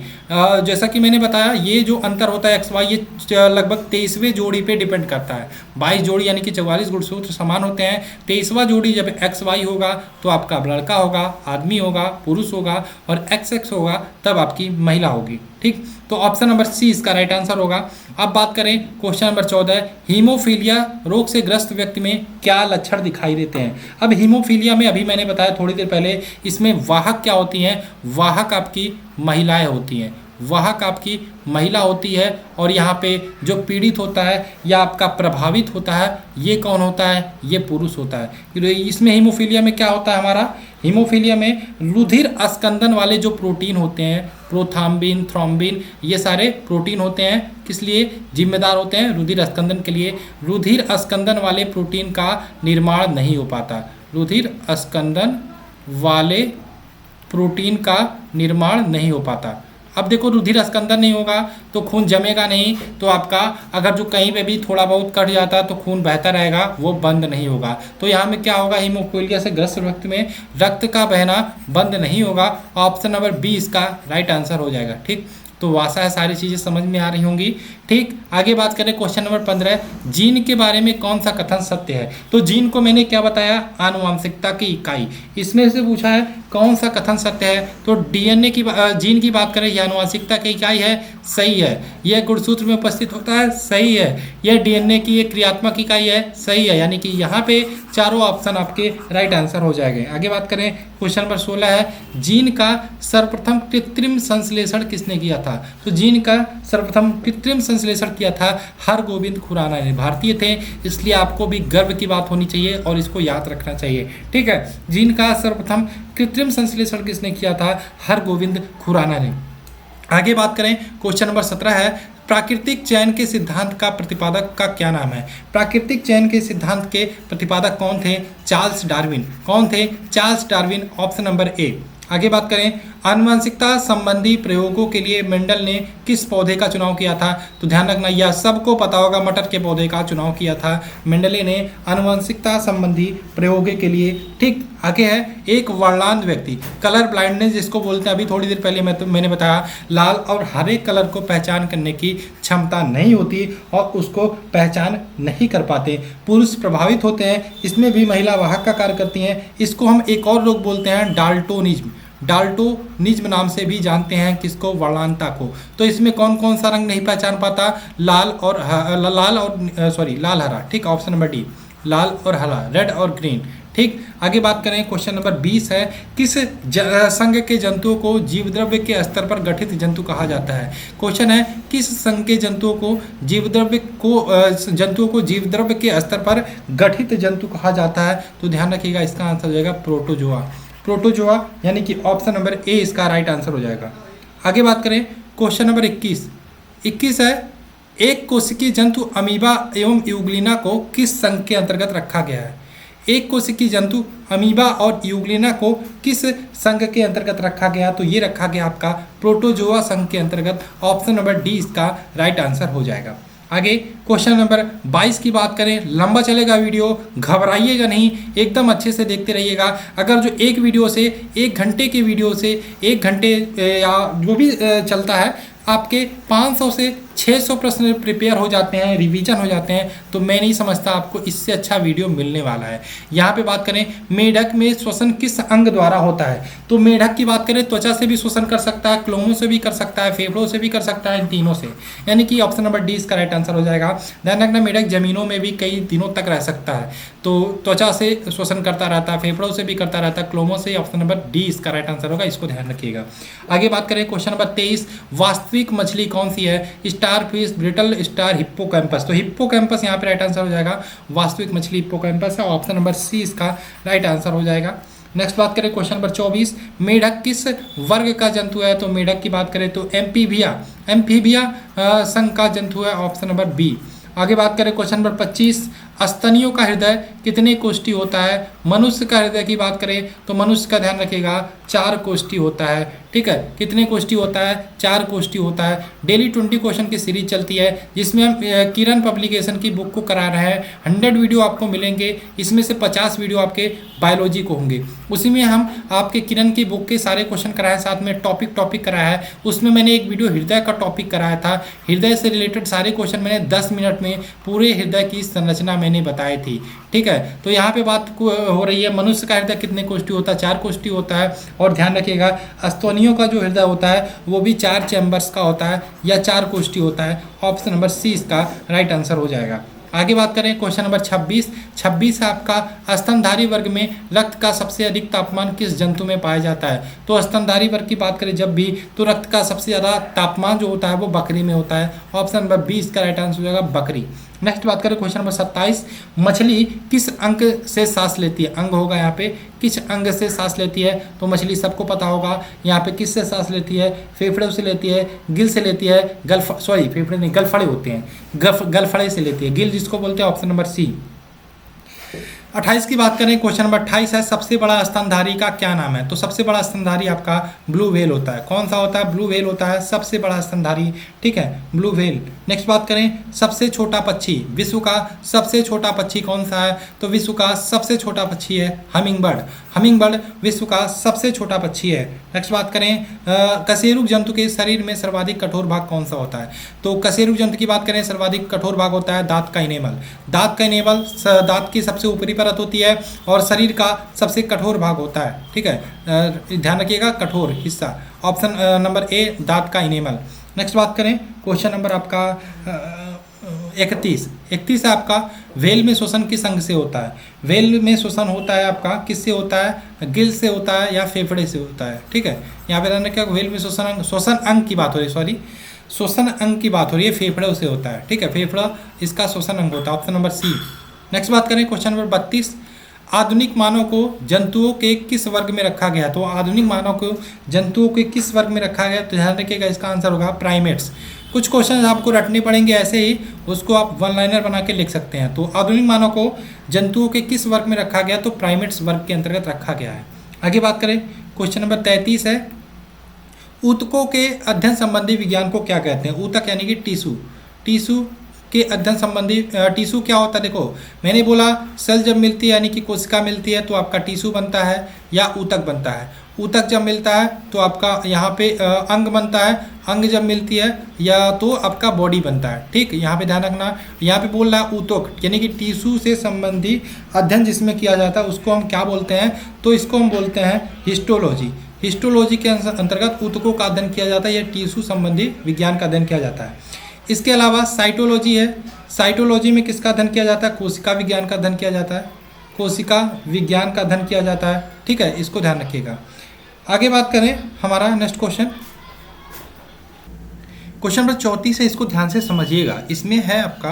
जैसा कि मैंने बताया ये जो अंतर होता है XY, ये लगभग 23वें जोड़ी पे डिपेंड करता है। 22 जोड़ी यानी कि 44 गुणसूत्र समान होते हैं, 23वां जोड़ी जब XY होगा तो आपका लड़का होगा, आदमी होगा, पुरुष होगा, और XX होगा तब आपकी महिला होगी। ठीक, तो ऑप्शन नंबर सी इसका राइट आंसर होगा। अब बात करें क्वेश्चन नंबर 14, हीमोफीलिया रोग से ग्रस्त व्यक्ति में क्या लक्षण दिखाई देते हैं। अब हीमोफीलिया में अभी मैंने बताया थोड़ी देर पहले, इसमें वाहक क्या होती हैं, वाहक आपकी महिलाएं होती हैं, वाहक आपकी महिला होती है। और यहाँ पे जो पीड़ित होता है या आपका प्रभावित होता है ये कौन होता है, ये पुरुष होता है। इसमें हीमोफीलिया में क्या होता है हमारा, हीमोफीलिया में रुधिर स्कंदन वाले जो प्रोटीन होते हैं, प्रोथ्राम्बिन, थ्रोम्बिन, ये सारे प्रोटीन होते हैं, किस लिए जिम्मेदार होते हैं, रुधिर स्कंदन के लिए। रुधिर स्कंदन वाले प्रोटीन का निर्माण नहीं हो पाता, रुधिर स्कंदन वाले प्रोटीन का निर्माण नहीं हो पाता। अब देखो रुधिर स्कंदन नहीं होगा तो खून जमेगा नहीं, तो आपका अगर जो कहीं पे भी थोड़ा बहुत कट जाता है तो खून बहता रहेगा, वो बंद नहीं होगा। तो यहाँ में क्या होगा, हीमोफीलिया से ग्रस्त व्यक्ति में रक्त का बहना बंद नहीं होगा। ऑप्शन नंबर बी इसका राइट आंसर हो जाएगा। ठीक, तो आशा है सारी चीज़ें समझ में आ रही होंगी। ठीक, आगे बात करें क्वेश्चन नंबर 15, जीन के बारे में कौन सा कथन सत्य है। तो जीन को मैंने क्या बताया, आनुवांशिकता की इकाई। इसमें से पूछा है कौन सा कथन सत्य है, तो डीएनए की जीन की बात करें, यह आनुवांशिकता की इकाई है, सही है। यह गुणसूत्र में उपस्थित होता है, सही है। यह डीएनए की एक क्रियात्मक इकाई है, सही है। यानी कि यहाँ पे चारों ऑप्शन आपके राइट आंसर हो जाएंगे। आगे बात करें क्वेश्चन नंबर 16 है, जीन का सर्वप्रथम कृत्रिम संश्लेषण किसने किया था। तो जीन का सर्वप्रथम कृत्रिम संश्लेषण किया था हरगोविंद खुराना ने, भारतीय थे, इसलिए आपको भी गर्व की बात होनी चाहिए और इसको याद रखना चाहिए। ठीक है, जीन का सर्वप्रथम कृत्रिम संश्लेषण किसने किया था, हरगोविंद खुराना ने। आगे बात करें क्वेश्चन नंबर 17 है, प्राकृतिक चयन के सिद्धांत का प्रतिपादक का क्या नाम है। प्राकृतिक चयन के सिद्धांत के प्रतिपादक कौन थे, चार्ल्स डार्विन। कौन थे, Charles Darwin, option number A. आगे बात करें आनुवंशिकता संबंधी प्रयोगों के लिए मेंडल ने किस पौधे का चुनाव किया था। तो ध्यान रखना, यह सबको पता होगा, मटर के पौधे का चुनाव किया था मेंडले ने आनुवंशिकता संबंधी प्रयोगों के लिए। ठीक, आगे है एक वर्णांध व्यक्ति, कलर ब्लाइंडनेस जिसको बोलते हैं, अभी थोड़ी देर पहले मैंने बताया, लाल और हरे कलर को पहचान करने की क्षमता नहीं होती और उसको पहचान नहीं कर पाते। पुरुष प्रभावित होते हैं, इसमें भी महिला वाहक का कार्य करती हैं। इसको हम एक और लोग बोलते हैं डाल्टोनिज्म, डाल्टोनिज्म नाम से भी जानते हैं किसको, वर्णांता को। तो इसमें कौन कौन सा रंग नहीं पहचान पाता, लाल हरा। ठीक, ऑप्शन नंबर डी, लाल और हरा, रेड और ग्रीन। ठीक, आगे बात करें क्वेश्चन नंबर 20 है, किस संघ के जंतुओं को जीवद्रव्य के स्तर पर गठित जंतु कहा जाता है। क्वेश्चन है किस संघ के जंतुओं को जीवद्रव्य के स्तर पर गठित जंतु कहा जाता है। तो ध्यान रखिएगा, इसका आंसर हो जाएगा प्रोटोजोआ। प्रोटोजोआ यानी कि ऑप्शन नंबर ए इसका राइट आंसर हो जाएगा। आगे बात करें क्वेश्चन नंबर 21 है, एक कोशिकीय जंतु अमीबा एवं यूग्लिना को किस संघ के अंतर्गत रखा गया है? एक कोशिकीय जंतु अमीबा और यूग्लिना को किस संघ के अंतर्गत रखा गया? तो ये रखा गया आपका प्रोटोजोआ संघ के अंतर्गत। ऑप्शन नंबर डी इसका राइट आंसर हो जाएगा। आगे क्वेश्चन नंबर 22 की बात करें, लंबा चलेगा वीडियो, घबराइएगा नहीं, एकदम अच्छे से देखते रहिएगा। अगर जो एक वीडियो से 1 घंटे के वीडियो से 1 घंटे या जो भी चलता है, आपके 500 से 600 प्रश्न प्रिपेयर हो जाते हैं, रिवीजन हो जाते हैं, तो मैं नहीं समझता आपको इससे अच्छा वीडियो मिलने वाला है। यहाँ पे बात करें मेढक में श्वसन किस अंग द्वारा होता है? तो मेढक की बात करें त्वचा से भी श्वसन कर सकता है, क्लोमों से भी कर सकता है, फेफड़ों से भी कर सकता है, इन तीनों से, यानी कि ऑप्शन नंबर डी इसका राइट आंसर हो जाएगा। ध्यान रखना मेढक जमीनों में भी कई दिनों तक रह सकता है, तो त्वचा से श्वसन करता रहता है, फेफड़ों से भी करता रहता है, क्लोमों से। ऑप्शन नंबर डी इसका राइट आंसर होगा, इसको ध्यान रखिएगा। आगे बात करें क्वेश्चन नंबर 23, वास्तविक मछली कौन सी है? Star fish, brittle star, hippocampus. तो हिप्पोकैम्पस यहाँ पे राइट आंसर हो जाएगा, वास्तविक मछली हिप्पोकैम्पस है। ऑप्शन नंबर सी इसका राइट आंसर हो जाएगा। नेक्स्ट बात करें क्वेश्चन नंबर 24, मेढक किस वर्ग का जंतु है? तो मेढक की बात करें तो एम्फीबिया संघ का जंतु है। Option number B. आगे बात करें क्वेश्चन नंबर 25, स्तनियों का हृदय कितने कोष्ठी होता है? मनुष्य का हृदय की बात करें तो मनुष्य का ध्यान रखिएगा 4 कोष्ठी होता है, ठीक है। कितने कोष्ठी होता है? 4 कोष्ठी होता है। डेली 20 क्वेश्चन की सीरीज चलती है, जिसमें हम किरण पब्लिकेशन की बुक को करा रहे हैं। 100 वीडियो आपको मिलेंगे, इसमें से 50 वीडियो आपके बायोलॉजी को होंगे। उसी में हम आपके किरण की बुक के सारे क्वेश्चन कराए, साथ में टॉपिक कराया है। उसमें मैंने एक वीडियो हृदय का टॉपिक कराया था। हृदय से रिलेटेड सारे क्वेश्चन मैंने 10 मिनट में पूरे हृदय की संरचना मैंने बताई थी, ठीक है। तो यहाँ पे बात हो रही है मनुष्य का हृदय कितने कोष्ठी होता है? 4 कोष्ठी होता है। और ध्यान रखिएगा स्तनियों का जो हृदय होता है वो भी 4 चैम्बर्स का होता है या 4 कोष्ठी होता है। ऑप्शन नंबर सी इसका राइट आंसर हो जाएगा। आगे बात करें क्वेश्चन नंबर 26 है आपका, स्तनधारी वर्ग में रक्त का सबसे अधिक तापमान किस जंतु में पाया जाता है? तो स्तनधारी वर्ग की बात करें जब भी, तो रक्त का सबसे ज़्यादा तापमान जो होता है वो बकरी में होता है। ऑप्शन नंबर बी इसका राइट आंसर हो जाएगा, बकरी। नेक्स्ट बात करें क्वेश्चन नंबर 27, मछली किस अंग से सांस लेती है? अंग होगा यहाँ पे, किस अंग से सांस लेती है? तो मछली सबको पता होगा यहाँ पे किस से सांस लेती है? फेफड़ों से लेती है, गिल से लेती है, फेफड़े नहीं, गलफड़े होते हैं, गलफड़े से लेती है, गिल जिसको बोलते हैं। Option number C. 28 की बात करें, क्वेश्चन नंबर 28 है, सबसे बड़ा स्तनधारी का क्या नाम है? तो सबसे बड़ा स्तनधारी आपका ब्लू व्हेल होता है। कौन सा होता है? ब्लू व्हेल होता है सबसे बड़ा स्तनधारी, ठीक है, ब्लू व्हेल। नेक्स्ट बात करें, सबसे छोटा पक्षी, विश्व का सबसे छोटा पक्षी कौन सा है? तो विश्व का सबसे छोटा पक्षी है हमिंगबर्ड विश्व का सबसे छोटा पक्षी है। नेक्स्ट बात करें, कशेरुक जंतु के शरीर में सर्वाधिक कठोर भाग कौन सा होता है? तो कशेरुक जंतु की बात करें, सर्वाधिक कठोर भाग होता है दांत का इनेमल। दांत की सबसे ऊपरी परत होती है और शरीर का सबसे कठोर भाग होता है, ठीक है, ध्यान रखिएगा, कठोर हिस्सा। ऑप्शन नंबर ए दांत का इनेमल। नेक्स्ट बात करें, क्वेश्चन नंबर आपका 31 है आपका, व्हेल में श्वसन किस अंग से होता है? व्हेल में श्वसन होता है आपका किससे होता है? गिल से होता है या फेफड़े से होता है, ठीक है। यहाँ पे रहने क्या, व्हेल में श्वसन अंग की बात हो रही है, श्वसन अंग की बात हो रही है, फेफड़ों से होता है, ठीक है, फेफड़ा इसका श्वसन अंग होता है। Option number C. नेक्स्ट बात करें क्वेश्चन नंबर 32, आधुनिक मानव को जंतुओं के किस वर्ग में रखा गया? तो आधुनिक मानव को जंतुओं के किस वर्ग में रखा गया? तो ध्यान रखिएगा, इसका आंसर होगा प्राइमेट्स। कुछ क्वेश्चन आपको रटने पड़ेंगे ऐसे ही, उसको आप 1 लाइनर बना के लिख सकते हैं। तो आधुनिक मानव को जंतुओं के किस वर्ग में रखा गया? तो प्राइमेट्स वर्ग के अंतर्गत रखा गया है। आगे बात करें, क्वेश्चन नंबर 33 है, ऊतकों के अध्ययन संबंधी विज्ञान को क्या कहते हैं? ऊतक यानी कि टिश्यू के अध्ययन संबंधी, टिश्यू क्या होता है? देखो मैंने बोला सेल जब मिलती है यानी कि कोशिका मिलती है तो आपका टिश्यू बनता है या ऊतक बनता है। ऊतक जब मिलता है तो आपका यहाँ पे अंग बनता है, अंग जब मिलती है या तो आपका बॉडी बनता है, ठीक। यहाँ पे ध्यान रखना, यहाँ पे बोल रहा है ऊतक यानी कि टिश्यू से संबंधी अध्ययन जिसमें किया जाता है उसको हम क्या बोलते हैं? तो इसको हम बोलते हैं हिस्टोलॉजी के अंतर्गत ऊतकों का अध्ययन किया जाता है, या टिश्यू संबंधी विज्ञान का अध्ययन किया जाता है। इसके अलावा साइटोलॉजी है, साइटोलॉजी में किसका अध्ययन किया जाता है? कोशिका विज्ञान का अध्ययन किया जाता है, कोशिका विज्ञान का अध्ययन किया जाता है, ठीक है, इसको ध्यान रखिएगा। आगे बात करें, हमारा नेक्स्ट क्वेश्चन नंबर 34 है, इसको ध्यान से समझिएगा। इसमें है आपका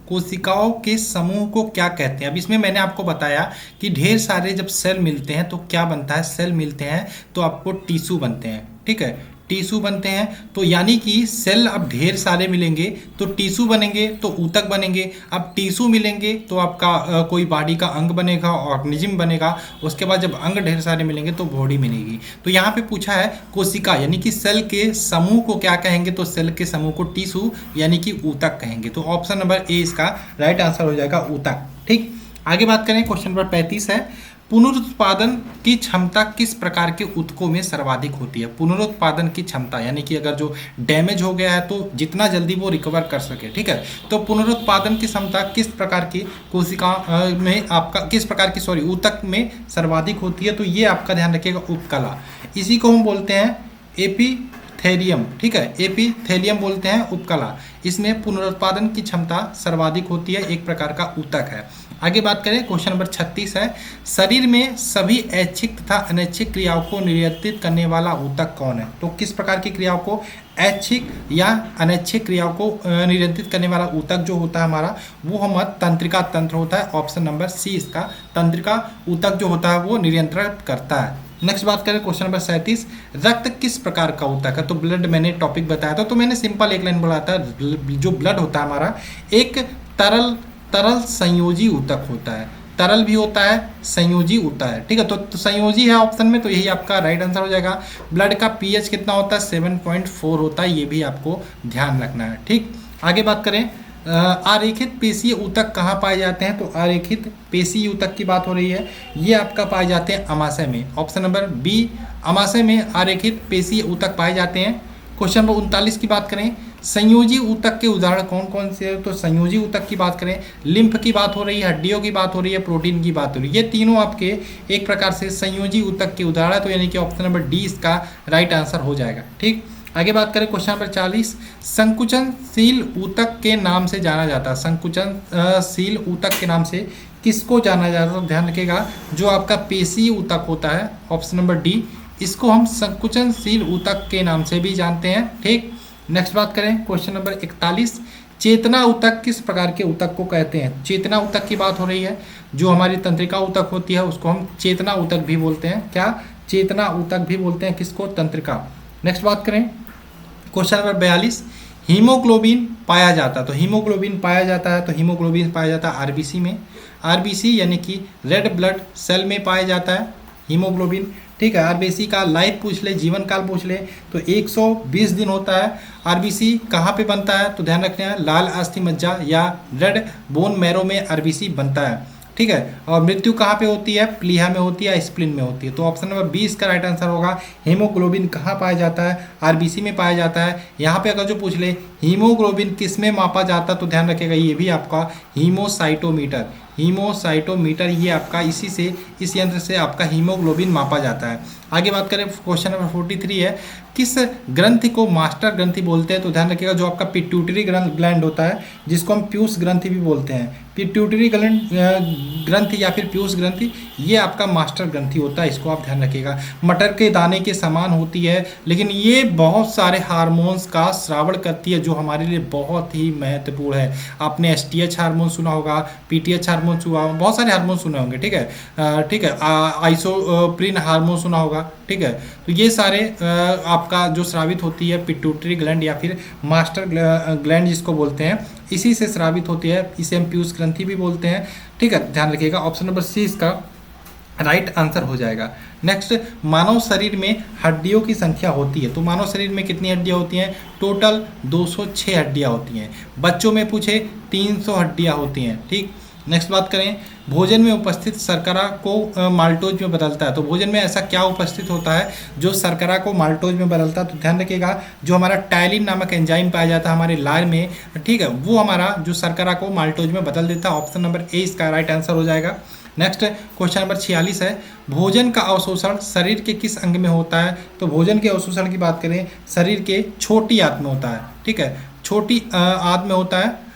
कोशिकाओं के समूह को क्या कहते हैं? अब इसमें मैंने आपको बताया कि ढेर सारे जब सेल मिलते हैं तो क्या बनता है? सेल मिलते हैं तो आपको टिश्यू बनते हैं, ठीक है, टिश्यू बनते हैं। तो यानी कि सेल अब ढेर सारे मिलेंगे तो टिश्यू बनेंगे, तो ऊतक बनेंगे। अब टिश्यू मिलेंगे तो आपका कोई बॉडी का अंग बनेगा, ऑर्गेनिज्म बनेगा। उसके बाद जब अंग ढेर सारे मिलेंगे तो बॉडी मिलेगी। तो यहाँ पे पूछा है कोशिका यानी कि सेल के समूह को क्या कहेंगे, तो सेल के समूह को टिश्यू यानी कि ऊतक कहेंगे। तो ऑप्शन नंबर ए इसका राइट आंसर हो जाएगा, ऊतक। ठीक, आगे बात करें, क्वेश्चन नंबर 35 है, पुनरुत्पादन की क्षमता किस प्रकार के ऊतकों में सर्वाधिक होती है। पुनरुत्पादन की क्षमता यानी कि अगर जो डैमेज हो गया है तो जितना जल्दी वो रिकवर कर सके। ठीक है, तो पुनरुत्पादन की क्षमता किस प्रकार की कोशिका में आपका किस प्रकार की ऊतक में सर्वाधिक होती है, तो ये आपका ध्यान रखिएगा, उपकला। इसी को हम बोलते हैं एपिथेलियम। ठीक है, एपिथेलियम बोलते हैं उपकला। इसमें पुनरुत्पादन की क्षमता सर्वाधिक होती है, एक प्रकार का ऊतक है। आगे बात करें, क्वेश्चन नंबर 36 है, शरीर में सभी ऐच्छिक तथा अनैच्छिक क्रियाओं को नियंत्रित करने वाला ऊतक कौन है। तो किस प्रकार की क्रियाओं को, ऐच्छिक या अनैच्छिक क्रियाओं को नियंत्रित करने वाला ऊतक जो होता है हमारा, वो हमारा तंत्रिका तंत्र होता है। ऑप्शन नंबर सी इसका तंत्रिका ऊतक जो होता है वो नियंत्रण करता है। नेक्स्ट बात करें, क्वेश्चन नंबर 37, रक्त किस प्रकार का ऊतक है। तो ब्लड मैंने टॉपिक बताया था, तो मैंने सिंपल एक लाइन बोला था, जो ब्लड होता है हमारा एक तरल संयोजी ऊतक होता है। तरल भी होता है, संयोजी होता है। ठीक है, तो संयोजी है ऑप्शन में, तो यही आपका राइट आंसर हो जाएगा। ब्लड का पीएच कितना होता है, 7.4 होता है, ये भी आपको ध्यान रखना है। ठीक, आगे बात करें, आरेखित पेशीय ऊतक कहाँ पाए जाते हैं। तो आरेखित पेशीय ऊतक की बात हो रही है, ये आपका पाए जाते हैं अमाशय में। ऑप्शन नंबर बी, अमाशय में आरेखित पेशीय ऊतक पाए जाते हैं। क्वेश्चन नंबर 39 की बात करें, संयोजी ऊतक के उदाहरण कौन कौन से हैं। तो संयोजी ऊतक की बात करें, लिम्फ की बात हो रही है, हड्डियों की बात हो रही है, प्रोटीन की बात हो रही है, ये तीनों आपके एक प्रकार से संयोजी ऊतक के उदाहरण है। तो यानी कि ऑप्शन नंबर डी इसका राइट आंसर हो जाएगा। ठीक, आगे बात करें, क्वेश्चन नंबर 40, संकुचनशील ऊतक के नाम से जाना जाता है। संकुचनशील ऊतक के नाम से किसको जाना जाता है, तो ध्यान रखिएगा, जो आपका पेशीय ऊतक होता है, ऑप्शन नंबर डी, इसको हम संकुचनशील ऊतक के नाम से भी जानते हैं। ठीक, नेक्स्ट बात करें, क्वेश्चन नंबर 41, चेतना ऊतक किस प्रकार के ऊतक को कहते हैं। चेतना ऊतक की बात हो रही है, जो हमारी तंत्रिका ऊतक होती है उसको हम चेतना ऊतक भी बोलते हैं। क्या, चेतना ऊतक भी बोलते हैं, किसको, तंत्रिका। नेक्स्ट बात करें, क्वेश्चन नंबर 42, हीमोग्लोबिन पाया जाता है। तो हीमोग्लोबिन पाया जाता है, तो हीमोग्लोबिन पाया जाता है आरबीसी में। आरबीसी यानी कि रेड ब्लड सेल में पाया जाता है हीमोग्लोबिन। ठीक है, आरबीसी का लाइफ पूछ ले, जीवन काल पूछ ले, तो 120 दिन होता है। आरबीसी कहाँ पे बनता है, तो ध्यान रखना है, लाल अस्थि मज्जा या रेड बोन मैरो में आरबीसी बनता है। ठीक है, और मृत्यु कहाँ पे होती है, प्लीहा में होती है, स्प्लीन में होती है। तो ऑप्शन नंबर 20 का राइट आंसर होगा। हीमोग्लोबिन कहाँ पाया जाता है, आरबीसी में पाया जाता है। यहाँ पे अगर जो पूछ ले हीमोग्लोबिन किस में मापा जाता है, तो ध्यान रखिएगा, ये भी आपका हीमोसाइटोमीटर, हीमोसाइटोमीटर ये आपका इसी से, इस यंत्र से आपका हीमोग्लोबिन मापा जाता है। आगे बात करें, क्वेश्चन नंबर 43 है, किस ग्रंथि को मास्टर ग्रंथि बोलते हैं। तो ध्यान रखिएगा, जो आपका पिट्यूटरी ग्लैंड होता है, जिसको हम पीयूष ग्रंथि भी बोलते हैं, पिट्यूटरी ग्रंथि या फिर पीयूष ग्रंथि, ये आपका मास्टर ग्रंथि होता है, इसको आप ध्यान रखिएगा। मटर के दाने के समान होती है, लेकिन ये बहुत सारे हार्मोन्स का स्रावण करती है, जो हमारे लिए बहुत ही महत्वपूर्ण है। आपने एसटीएच हार्मोन सुना होगा, पीटीएच हार्मोन सुना होगा, बहुत सारे हार्मोन सुने होंगे। ठीक है, ठीक है, आइसोप्रिन हार्मोन सुना होगा। ठीक है, तो ये सारे आपका जो स्रावित होती है पिट्यूटरी ग्लैंड या फिर मास्टर ग्लैंड जिसको बोलते हैं, इसी से स्रावित होती है, इसे हम पीयूष ग्रंथि भी बोलते हैं। ठीक है, ध्यान रखिएगा, ऑप्शन नंबर सी इसका राइट आंसर हो जाएगा। नेक्स्ट, मानव शरीर में हड्डियों की संख्या होती है। तो मानव शरीर में कितनी हड्डियां होती हैं, टोटल 206 हड्डियां होती हैं। बच्चों में पूछे 300 हड्डियां होती हैं। ठीक, नेक्स्ट बात करें, भोजन में उपस्थित शर्करा को माल्टोज में बदलता है। तो भोजन में ऐसा क्या उपस्थित होता है जो शर्करा को माल्टोज में बदलता है। तो ध्यान रखिएगा, जो हमारा टाइलिन नामक एंजाइम पाया जाता है हमारे लार में, ठीक है, वो हमारा जो शर्करा को माल्टोज में बदल देता है। ऑप्शन नंबर ए इसका राइट आंसर हो जाएगा। नेक्स्ट, क्वेश्चन नंबर 46 है, भोजन का अवशोषण शरीर के किस अंग में होता है। तो भोजन के अवशोषण की बात करें, शरीर के छोटी आंत में होता है। ठीक है, छोटी आंत में होता है।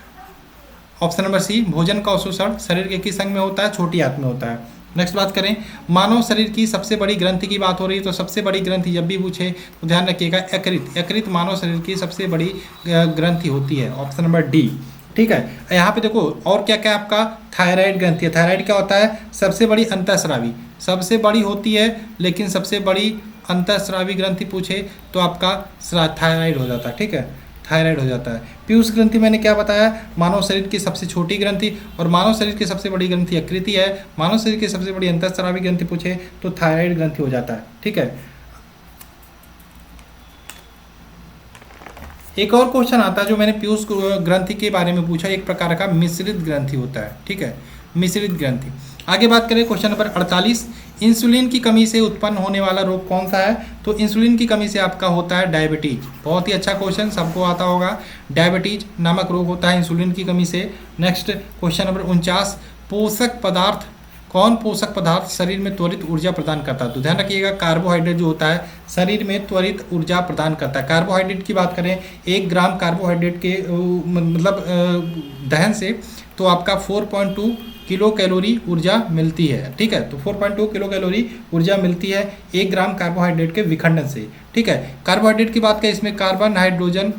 ऑप्शन नंबर सी, भोजन का अवशोषण शरीर के किस अंग में होता है, छोटी आंत में होता है। नेक्स्ट बात करें, मानव शरीर की सबसे बड़ी ग्रंथि की बात हो रही है। तो सबसे बड़ी ग्रंथि जब भी पूछे तो ध्यान रखिएगा, यकृत। यकृत मानव शरीर की सबसे बड़ी ग्रंथि होती है। Option number D. ठीक है, यहाँ पे देखो और क्या क्या आपका थायराइड ग्रंथि है। थायराइड क्या होता है, सबसे बड़ी अंतःस्रावी, सबसे बड़ी होती है लेकिन सबसे बड़ी अंतःस्रावी ग्रंथि पूछे तो आपका थायराइड हो जाता है, ठीक है, थायराइड हो जाता है। पीयूष ग्रंथि मैंने क्या बताया, मानव शरीर की सबसे छोटी ग्रंथि और मानव शरीर की सबसे बड़ी ग्रंथि यकृति है। मानव शरीर की सबसे बड़ी अंतःस्रावी ग्रंथि पूछे तो थायराइड ग्रंथि हो जाता है, ठीक है। एक और क्वेश्चन आता है जो मैंने पीयूष ग्रंथि के बारे में पूछा, एक प्रकार का मिश्रित ग्रंथि होता है, ठीक है, मिश्रित ग्रंथि। आगे बात करें क्वेश्चन नंबर 48, इंसुलिन की कमी से उत्पन्न होने वाला रोग कौन सा है? तो इंसुलिन की कमी से आपका होता है डायबिटीज। बहुत ही अच्छा क्वेश्चन, सबको आता होगा। डायबिटीज नामक रोग होता है इंसुलिन की कमी से। नेक्स्ट क्वेश्चन नंबर 49, पोषक पदार्थ, कौन पोषक पदार्थ शरीर में त्वरित ऊर्जा प्रदान करता है? तो ध्यान रखिएगा, कार्बोहाइड्रेट जो होता है शरीर में त्वरित ऊर्जा प्रदान करता है। कार्बोहाइड्रेट की बात करें, 1 ग्राम कार्बोहाइड्रेट के मतलब दहन से तो आपका 4.2 किलो कैलोरी ऊर्जा मिलती है, ठीक है। तो 4.2 किलो कैलोरी ऊर्जा मिलती है 1 ग्राम कार्बोहाइड्रेट के विखंडन से, ठीक है। कार्बोहाइड्रेट की बात करें, इसमें कार्बन हाइड्रोजन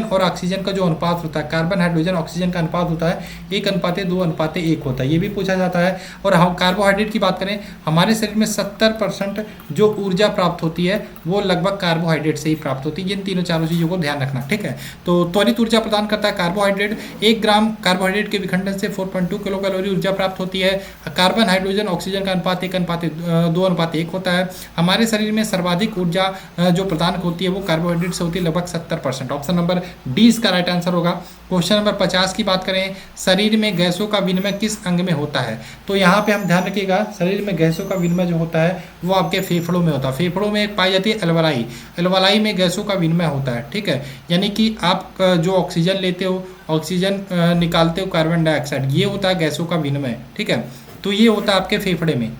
और ऑक्सीजन का जो अनुपात होता है, कार्बन हाइड्रोजन ऑक्सीजन का अनुपात होता है 1:2:1 होता है, ये भी पूछा जाता है। और हम कार्बोहाइड्रेट की बात करें, हमारे शरीर में 70% जो ऊर्जा प्राप्त होती है वो लगभग कार्बोहाइड्रेट से ही प्राप्त होती है। इन तीनों चारों चीज़ों को ध्यान रखना, ठीक है। तो त्वरित ऊर्जा प्रदान करता है कार्बोहाइड्रेट। 1 ग्राम कार्बोहाइड्रेट के विखंडन से 4.2 किलो कैलोरी ऊर्जा प्राप्त होती है। कार्बन हाइड्रोजन ऑक्सीजन का अनुपात 1:2:1 होता है। हमारे शरीर में सर्वाधिक ऊर्जा जो प्रदान होती है वो कार्बोहाइड्रेट से होती है, लगभग 70%। ऑप्शन नंबर डी इसका राइट आंसर होगा। क्वेश्चन नंबर 50 की बात करें, शरीर में गैसों का विनिमय किस अंग में होता है? तो यहाँ पे हम ध्यान रखिएगा, शरीर में गैसों का विनिमय जो होता है वो आपके फेफड़ों में होता है। फेफड़ों में एक पाई जाती है एल्वलाई, एल्वलाई में गैसों का विनिमय होता है, ठीक है। यानी कि आप जो ऑक्सीजन लेते हो, ऑक्सीजन निकालते हो कार्बन डाइऑक्साइड, ये होता है गैसों का विनिमय, ठीक है। तो ये होता है आपके फेफड़े में।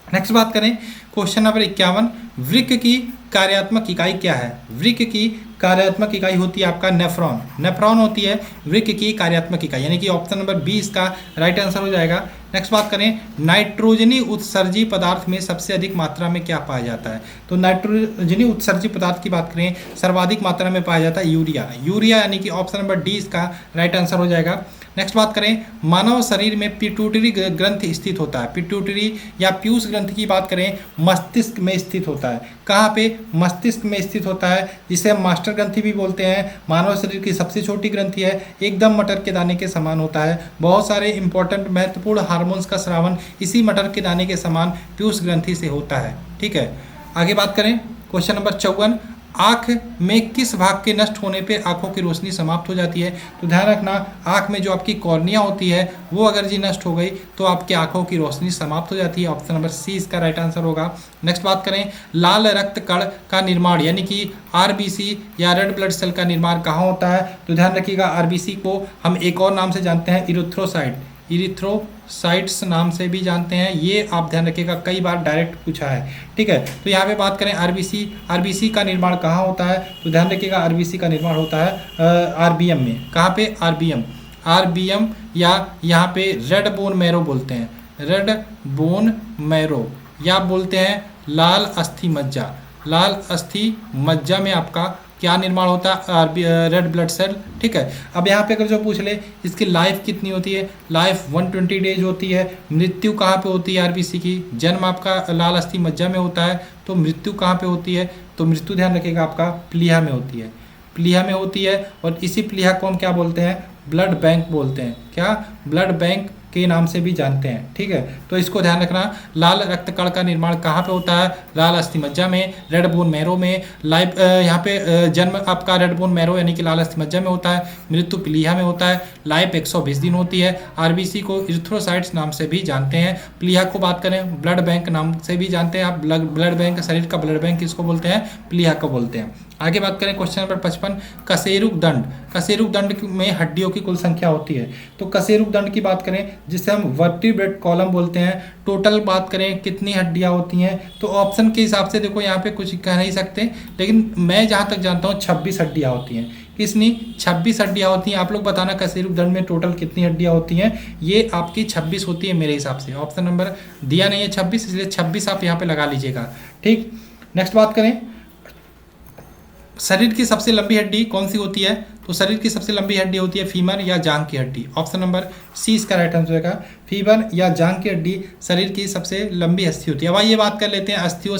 नेक्स्ट बात करें क्वेश्चन नंबर 51, वृक्क की कार्यात्मक इकाई क्या है? वृक्क की कार्यात्मक इकाई होती है आपका नेफ्रॉन, नेफ्रॉन होती है वृक्क की कार्यात्मक इकाई, यानी कि ऑप्शन नंबर बी इसका राइट आंसर हो जाएगा। नेक्स्ट बात करें, नाइट्रोजनी उत्सर्जी पदार्थ में सबसे अधिक मात्रा में क्या पाया जाता है? तो नाइट्रोजनी उत्सर्जी पदार्थ की बात करें, सर्वाधिक मात्रा में पाया जाता है यूरिया, यूरिया यानी कि ऑप्शन नंबर डी इसका राइट आंसर हो जाएगा। नेक्स्ट बात करें, मानव शरीर में पिट्यूटरी ग्रंथि स्थित होता है। पिट्यूटरी या पीयूष ग्रंथि की बात करें, मस्तिष्क में स्थित होता है। कहाँ पे? मस्तिष्क में स्थित होता है, जिसे हम मास्टर ग्रंथि भी बोलते हैं। मानव शरीर की सबसे छोटी ग्रंथि है, एकदम मटर के दाने के समान होता है। बहुत सारे इंपॉर्टेंट महत्वपूर्ण हार्मोन्स का स्रावन इसी मटर के दाने के समान पीयूष ग्रंथि से होता है, ठीक है। आगे बात करें क्वेश्चन नंबर 54, आँख में किस भाग के नष्ट होने पे आँखों की रोशनी समाप्त हो जाती है? तो ध्यान रखना, आँख में जो आपकी कॉर्निया होती है वो अगर जी नष्ट हो गई तो आपकी आँखों की रोशनी समाप्त हो जाती है। ऑप्शन नंबर सी इसका राइट आंसर होगा। नेक्स्ट बात करें, लाल रक्त कण का निर्माण यानी कि आरबीसी या रेड ब्लड सेल का निर्माण कहाँ होता है? तो ध्यान रखिएगा, आरबीसी को हम एक और नाम से जानते हैं इरिथ्रोसाइट, इरिथ्रोसाइट्स नाम से भी जानते हैं। ये आप ध्यान रखिएगा, कई बार डायरेक्ट पूछा है, ठीक है। तो यहाँ पे बात करें आरबीसी, आरबीसी का निर्माण कहाँ होता है? तो ध्यान रखिएगा, आरबीसी का निर्माण होता है आरबीएम में। कहाँ पे? आरबीएम, आरबीएम या यहाँ पे रेड बोन मैरो बोलते हैं, रेड बोन मैरो, या बोलते हैं लाल अस्थि मज्जा। लाल अस्थि मज्जा में आपका क्या निर्माण होता है? रेड ब्लड सेल, ठीक है। अब यहाँ पे अगर जो पूछ ले इसकी लाइफ कितनी होती है? लाइफ 120 डेज होती है। मृत्यु कहाँ पे होती है आरबीसी की? जन्म आपका लाल अस्थि मज्जा में होता है, तो मृत्यु कहाँ पे होती है? तो मृत्यु ध्यान रखिएगा आपका प्लीहा में होती है, प्लीहा में होती है। और इसी प्लीहा को हम क्या बोलते हैं? ब्लड बैंक बोलते हैं। क्या? ब्लड बैंक के नाम से भी जानते हैं, ठीक है। तो इसको ध्यान रखना, लाल रक्त कण का निर्माण कहाँ पे होता है? लाल अस्थि मज्जा में, रेड बोन मैरो में। लाइफ यहाँ पे जन्म आपका रेड बोन मैरो यानी कि लाल अस्थि मज्जा में होता है, मृत्यु प्लीहा में होता है। लाइफ 120 दिन होती है। आरबीसी को इरिथ्रोसाइट्स नाम से भी जानते हैं। प्लीहा को बात करें, ब्लड बैंक नाम से भी जानते हैं आप। ब्लड बैंक, शरीर का ब्लड बैंक किसको बोलते हैं? प्लीहा को बोलते हैं। आगे बात करें क्वेश्चन नंबर 55, कशेरुक दंड। कशेरुक दंड में हड्डियों की कुल संख्या होती है। तो कशेरुक दंड की बात करें, जिसे हम वर्टिब्रेट कॉलम बोलते हैं, टोटल बात करें कितनी हड्डियां होती हैं? तो ऑप्शन के हिसाब से देखो यहाँ पे कुछ कह नहीं सकते, लेकिन मैं जहाँ तक जानता हूँ 26 हड्डियाँ होती हैं। कितनी? 26 हड्डियाँ होती हैं। आप लोग बताना कशेरुक दंड में टोटल कितनी हड्डियाँ होती हैं? ये आपकी 26 होती है मेरे हिसाब से। ऑप्शन नंबर दिया नहीं है 26, इसलिए 26 आप यहाँ पे लगा लीजिएगा, ठीक। नेक्स्ट बात करें शरीर की सबसे लंबी हड्डी कौन सी होती है? तो शरीर की सबसे लंबी हड्डी होती है फीमर या जांग की हड्डी। ऑप्शन नंबर सी इसका राइट आंसर होगा। फीमर या जांग की हड्डी शरीर की सबसे लंबी अस्थि होती है। अब आइए बात कर लेते हैं अस्थियों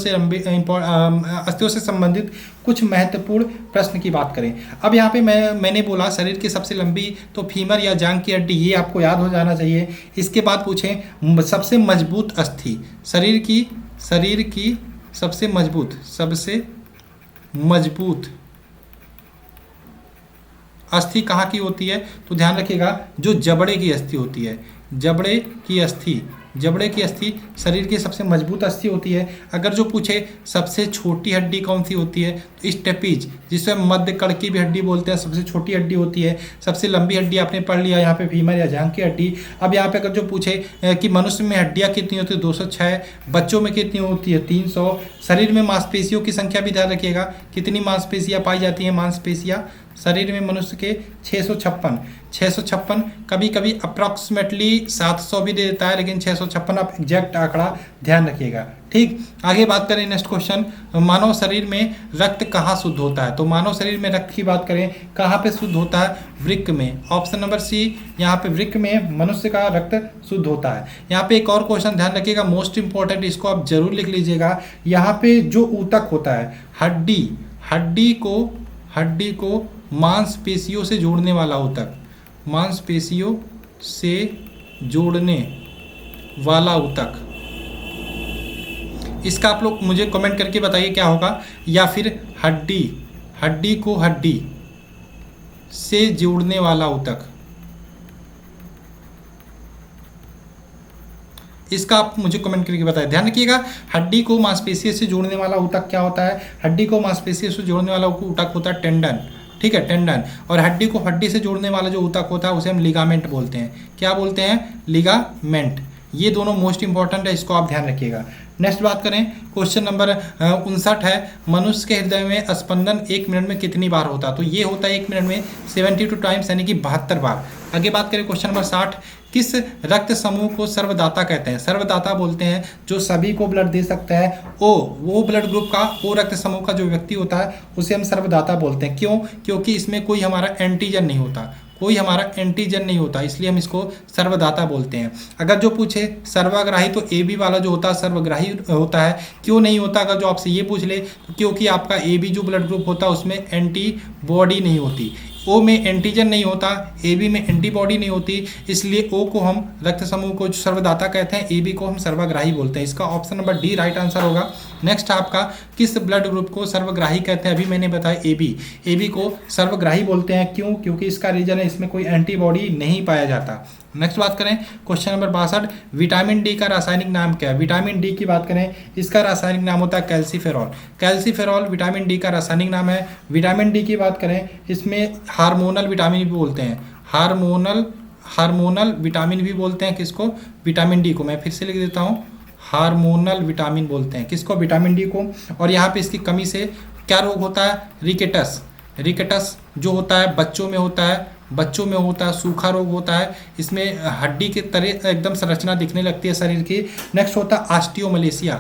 से संबंधित कुछ महत्वपूर्ण प्रश्न की बात करें। अब यहाँ पे मैंने बोला शरीर की सबसे लंबी, तो फीमर या जांग की हड्डी, ये आपको याद हो जाना चाहिए। इसके बाद पूछें सबसे मजबूत अस्थि, शरीर की सबसे मजबूत अस्थि कहाँ की होती है? तो ध्यान रखिएगा, जो जबड़े की अस्थि होती है, जबड़े की अस्थि शरीर की सबसे मजबूत अस्थि होती है। अगर जो पूछे सबसे छोटी हड्डी कौन सी होती है, तो स्टेपीज, जिसे मध्य कड़ की भी हड्डी बोलते हैं, सबसे छोटी हड्डी होती है। सबसे लंबी हड्डी आपने पढ़ लिया यहाँ पे फीमर या जांघ की हड्डी। अब यहाँ पे अगर जो पूछे कि मनुष्य में हड्डियाँ कितनी होती है, 206, बच्चों में कितनी होती है, 300। शरीर में मांसपेशियों की संख्या भी ध्यान रखिएगा, कितनी मांसपेशियाँ पाई जाती हैं, मांसपेशियाँ शरीर में मनुष्य के 656। कभी कभी अप्रॉक्सीमेटली 700 भी दे देता है, लेकिन 656 आप एग्जैक्ट आंकड़ा ध्यान रखिएगा। ठीक, आगे बात करें नेक्स्ट क्वेश्चन, मानव शरीर में रक्त कहाँ शुद्ध होता है? तो मानव शरीर में रक्त की बात करें कहाँ पे शुद्ध होता है? वृक्क में। ऑप्शन नंबर सी, यहाँ पे वृक्क में मनुष्य का रक्त शुद्ध होता है। यहाँ पे एक और क्वेश्चन ध्यान रखिएगा, मोस्ट इंपॉर्टेंट, इसको आप जरूर लिख लीजिएगा। यहाँ पे जो ऊतक होता है, हड्डी को मांसपेशियों से जोड़ने वाला ऊतक, मांसपेशियों से जोड़ने वाला ऊतक, इसका आप लोग मुझे कमेंट करके बताइए क्या होगा। या फिर हड्डी को हड्डी से जोड़ने वाला ऊतक, इसका आप मुझे कमेंट करके बताएं। ध्यान रखिएगा, हड्डी को मांसपेशियों से जोड़ने वाला ऊतक क्या होता है? हड्डी को मांसपेशियों से जोड़ने वाला ऊतक होता है टेंडन। ठीक है, टेंडन। और हड्डी को हड्डी से जोड़ने वाला जो ऊतक होता है उसे हम लिगामेंट बोलते हैं। क्या बोलते हैं? लिगामेंट। ये दोनों मोस्ट इंपॉर्टेंट है, इसको आप ध्यान रखिएगा। नेक्स्ट बात करें, क्वेश्चन नंबर 59 है, मनुष्य के हृदय में स्पंदन 1 मिनट में कितनी बार होता है? तो ये होता है 1 मिनट में 72 टाइम्स, यानी कि 72 बार। आगे बात करें क्वेश्चन नंबर 60, किस रक्त समूह को सर्वदाता कहते हैं? सर्वदाता बोलते हैं जो सभी को ब्लड दे सकता है। वो ब्लड ग्रुप का, वो रक्त समूह का जो व्यक्ति होता है उसे हम सर्वदाता बोलते हैं। क्यों? क्योंकि इसमें कोई हमारा एंटीजन नहीं होता, इसलिए हम इसको सर्वदाता बोलते हैं। अगर जो पूछे सर्वग्राही, तो ए बी वाला जो होता है सर्वग्राही होता है। क्यों नहीं होता? अगर जो आपसे ये पूछ ले, तो क्योंकि आपका ए बी जो ब्लड ग्रुप होता है उसमें एंटीबॉडी नहीं होती। ओ में एंटीजन नहीं होता, ए बी में एंटीबॉडी नहीं होती, इसलिए ओ को हम रक्त समूह को सर्वदाता कहते हैं, ए बी को हम सर्वग्राही बोलते हैं। इसका option number D right answer होगा। नेक्स्ट आपका, किस ब्लड ग्रुप को सर्वग्राही कहते हैं? अभी मैंने बताया ए बी को सर्वग्राही बोलते हैं। क्यों? क्योंकि इसका रीजन है इसमें कोई एंटीबॉडी नहीं पाया जाता। नेक्स्ट बात करें क्वेश्चन नंबर 62, विटामिन डी का रासायनिक नाम क्या है? विटामिन डी की बात करें, इसका रासायनिक नाम होता है कैल्सीफेरॉल विटामिन डी का रासायनिक नाम है। विटामिन डी की बात करें, इसमें हार्मोनल विटामिन भी बोलते हैं, हार्मोनल विटामिन भी बोलते हैं। किसको? विटामिन डी को। मैं फिर से लिख देता हूँ, हार्मोनल विटामिन बोलते हैं किसको? विटामिन डी को। और यहाँ पे इसकी कमी से क्या रोग होता है? रिकेटस जो होता है बच्चों में होता है, सूखा रोग होता है। इसमें हड्डी की तरह एकदम संरचना दिखने लगती है शरीर की। नेक्स्ट होता है ऑस्टियोमलेशिया।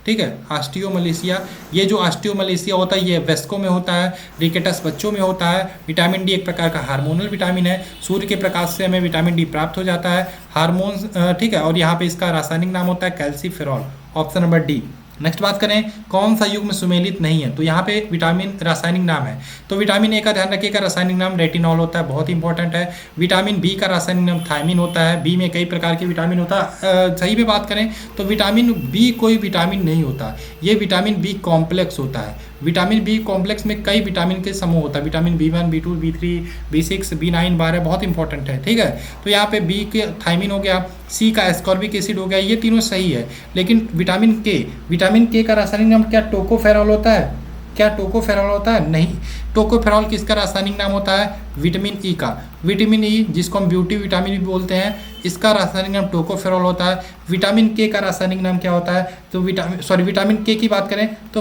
ठीक है, ऑस्टियोमलेशिया। ये जो ऑस्टियोमलेशिया होता है ये वेस्को में होता है, रिकेटस बच्चों में होता है। विटामिन डी एक प्रकार का हार्मोनल विटामिन है, सूर्य के प्रकाश से हमें विटामिन डी प्राप्त हो जाता है, हार्मोन्स। ठीक है, और यहाँ पे इसका रासायनिक नाम होता है calciferol. Option number D. Next बात करें, कौन सा युग्म सुमेलित नहीं है? तो यहाँ पे विटामिन रासायनिक नाम है, तो विटामिन ए का ध्यान रखिएगा, रासायनिक नाम रेटिनॉल होता है, बहुत इंपॉर्टेंट है। विटामिन बी का रासायनिक नाम थायमिन होता है। बी में कई प्रकार के विटामिन होता है। सही में बात करें तो विटामिन बी कोई विटामिन नहीं होता, ये विटामिन बी कॉम्प्लेक्स होता है। विटामिन बी कॉम्प्लेक्स में कई विटामिन के समूह होता है, vitamin B1, B2, B3, B6, B9, B12, बहुत इंपॉर्टेंट है। ठीक है, तो यहाँ पे बी के थायमिन हो गया, सी का एस्कॉर्बिक एसिड हो गया, ये तीनों सही है। लेकिन विटामिन के का रासायनिक नाम क्या टोकोफेरॉल होता है? क्या टोकोफेरॉल होता है? नहीं। टोकोफेरॉल किसका रासायनिक नाम होता है? विटामिन ई का। विटामिन ई जिसको हम ब्यूटी विटामिन भी बोलते हैं, इसका रासायनिक नाम टोकोफेरॉल होता है। विटामिन के का रासायनिक नाम क्या होता है? तो विटामिन के की बात करें तो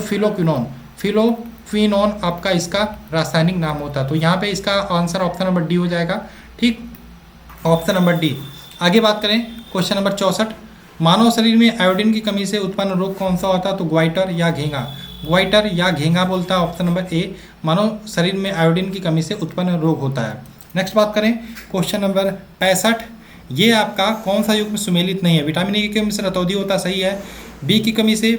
फिलोक्विनोन आपका इसका रासायनिक नाम होता है। तो यहाँ पे इसका आंसर ऑप्शन नंबर डी हो जाएगा। ठीक, ऑप्शन नंबर डी। आगे बात करें क्वेश्चन नंबर 64, मानव शरीर में आयोडीन की कमी से उत्पन्न रोग कौन सा होता है? तो ग्वाइटर या घेंगा। ग्वाइटर या घेंगा बोलता है ऑप्शन नंबर ए, मानव शरीर में आयोडीन की कमी से उत्पन्न रोग होता है। नेक्स्ट बात करें क्वेश्चन नंबर 65, ये आपका कौन सा युग्म सुमेलित नहीं है? विटामिन ए की कमी से रतौंधी होता, सही है। बी की कमी से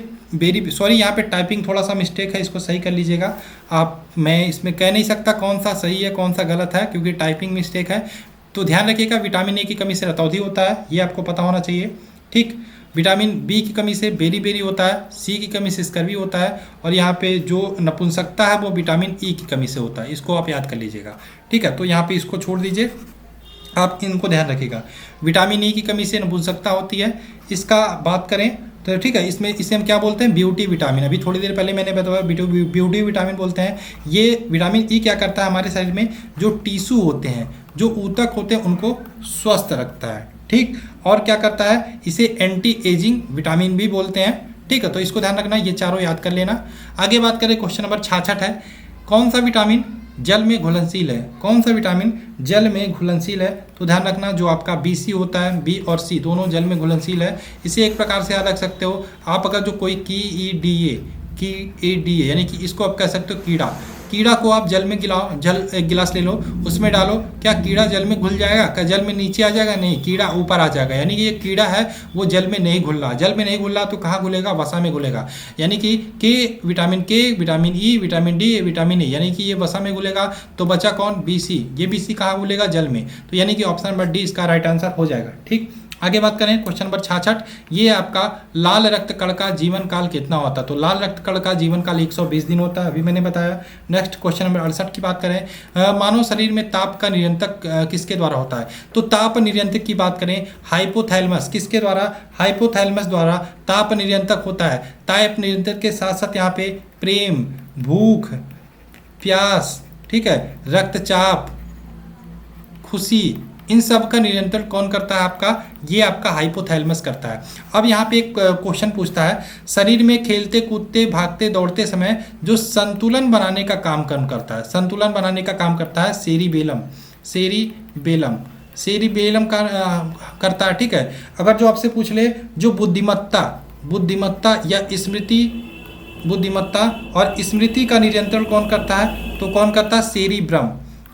सॉरी यहाँ पे टाइपिंग थोड़ा सा मिस्टेक है, इसको सही कर लीजिएगा आप। मैं इसमें कह नहीं सकता कौन सा सही है कौन सा गलत है क्योंकि टाइपिंग मिस्टेक है, तो ध्यान रखिएगा। विटामिन ए की कमी से रतौंधी होता है, ये आपको पता होना चाहिए, ठीक। विटामिन बी की कमी से बेरी होता है, सी की कमी से स्कर्वी होता है, और यहाँ पे जो नपुंसकता है वो विटामिन ई की कमी से होता है, इसको आप याद कर लीजिएगा, ठीक है। तो यहाँ पे इसको छोड़ दीजिए, आप इनको ध्यान रखिएगा। विटामिन ई की कमी से नपुंसकता होती है, इसका बात करें तो ठीक है, इसमें इसे हम क्या बोलते हैं? Beauty vitamin. अभी थोड़ी देर पहले मैंने बताया ब्यूटी विटामिन बोलते हैं। ये विटामिन ई क्या करता है? हमारे शरीर में जो टिश्यू होते हैं, जो ऊतक होते हैं, उनको स्वस्थ रखता है, ठीक। और क्या करता है? इसे एंटी एजिंग विटामिन भी बोलते हैं, ठीक है। तो इसको ध्यान रखना, ये चारों याद कर लेना। आगे बात करें, क्वेश्चन नंबर 66 है, कौन सा विटामिन जल में घुलनशील है? कौन सा विटामिन जल में घुलनशील है? तो ध्यान रखना, जो आपका BC होता है, बी और सी दोनों जल में घुलनशील है। इसे एक प्रकार से याद रख सकते हो आप, अगर जो कोई कीड़ा यानी कि इसको आप कह सकते हो कीड़ा को आप जल में एक गिलास ले लो, उसमें डालो, क्या कीड़ा जल में घुल जाएगा? क्या जल में नीचे आ जाएगा? नहीं, कीड़ा ऊपर आ जाएगा। यानी कि ये कीड़ा है वो जल में नहीं घुल रहा, जल में नहीं घुल रहा तो कहाँ घुलेगा? वसा में घुलेगा। यानी कि vitamin vitamin E, vitamin D, vitamin A, यानी कि ये वसा में घुलेगा। तो बचा कौन? BC। ये BC कहाँ घुलेगा? जल में। तो यानी कि ऑप्शन नंबर डी इसका राइट आंसर हो जाएगा, ठीक। आगे बात करें, क्वेश्चन नंबर 66, ये आपका लाल रक्त कण का जीवन काल कितना होता है? तो लाल रक्त कण का जीवन काल 120 दिन होता है, अभी मैंने बताया। नेक्स्ट क्वेश्चन नंबर 68 की बात करें, मानव शरीर में ताप का नियंत्रक किसके द्वारा होता है? तो ताप नियंत्रक की बात करें, हाइपोथैलेमस। किसके द्वारा? हाइपोथैलेमस द्वारा ताप नियंत्रक होता है। ताप नियंत्रक के साथ साथ यहाँ पे प्रेम, भूख, प्यास, ठीक है, रक्तचाप, खुशी, इन सब का नियंत्रण कौन करता है आपका? ये आपका हाइपोथैलेमस करता है। अब यहाँ पे एक क्वेश्चन पूछता है, शरीर में खेलते कूदते भागते दौड़ते समय जो संतुलन बनाने का काम करता है, संतुलन बनाने का काम करता है सेरिबेलम। सेरिबेलम का करता है, ठीक है। अगर जो आपसे पूछ ले, जो बुद्धिमत्ता या बुद्धिमत्ता और स्मृति का नियंत्रण कौन करता है? तो कौन करता है?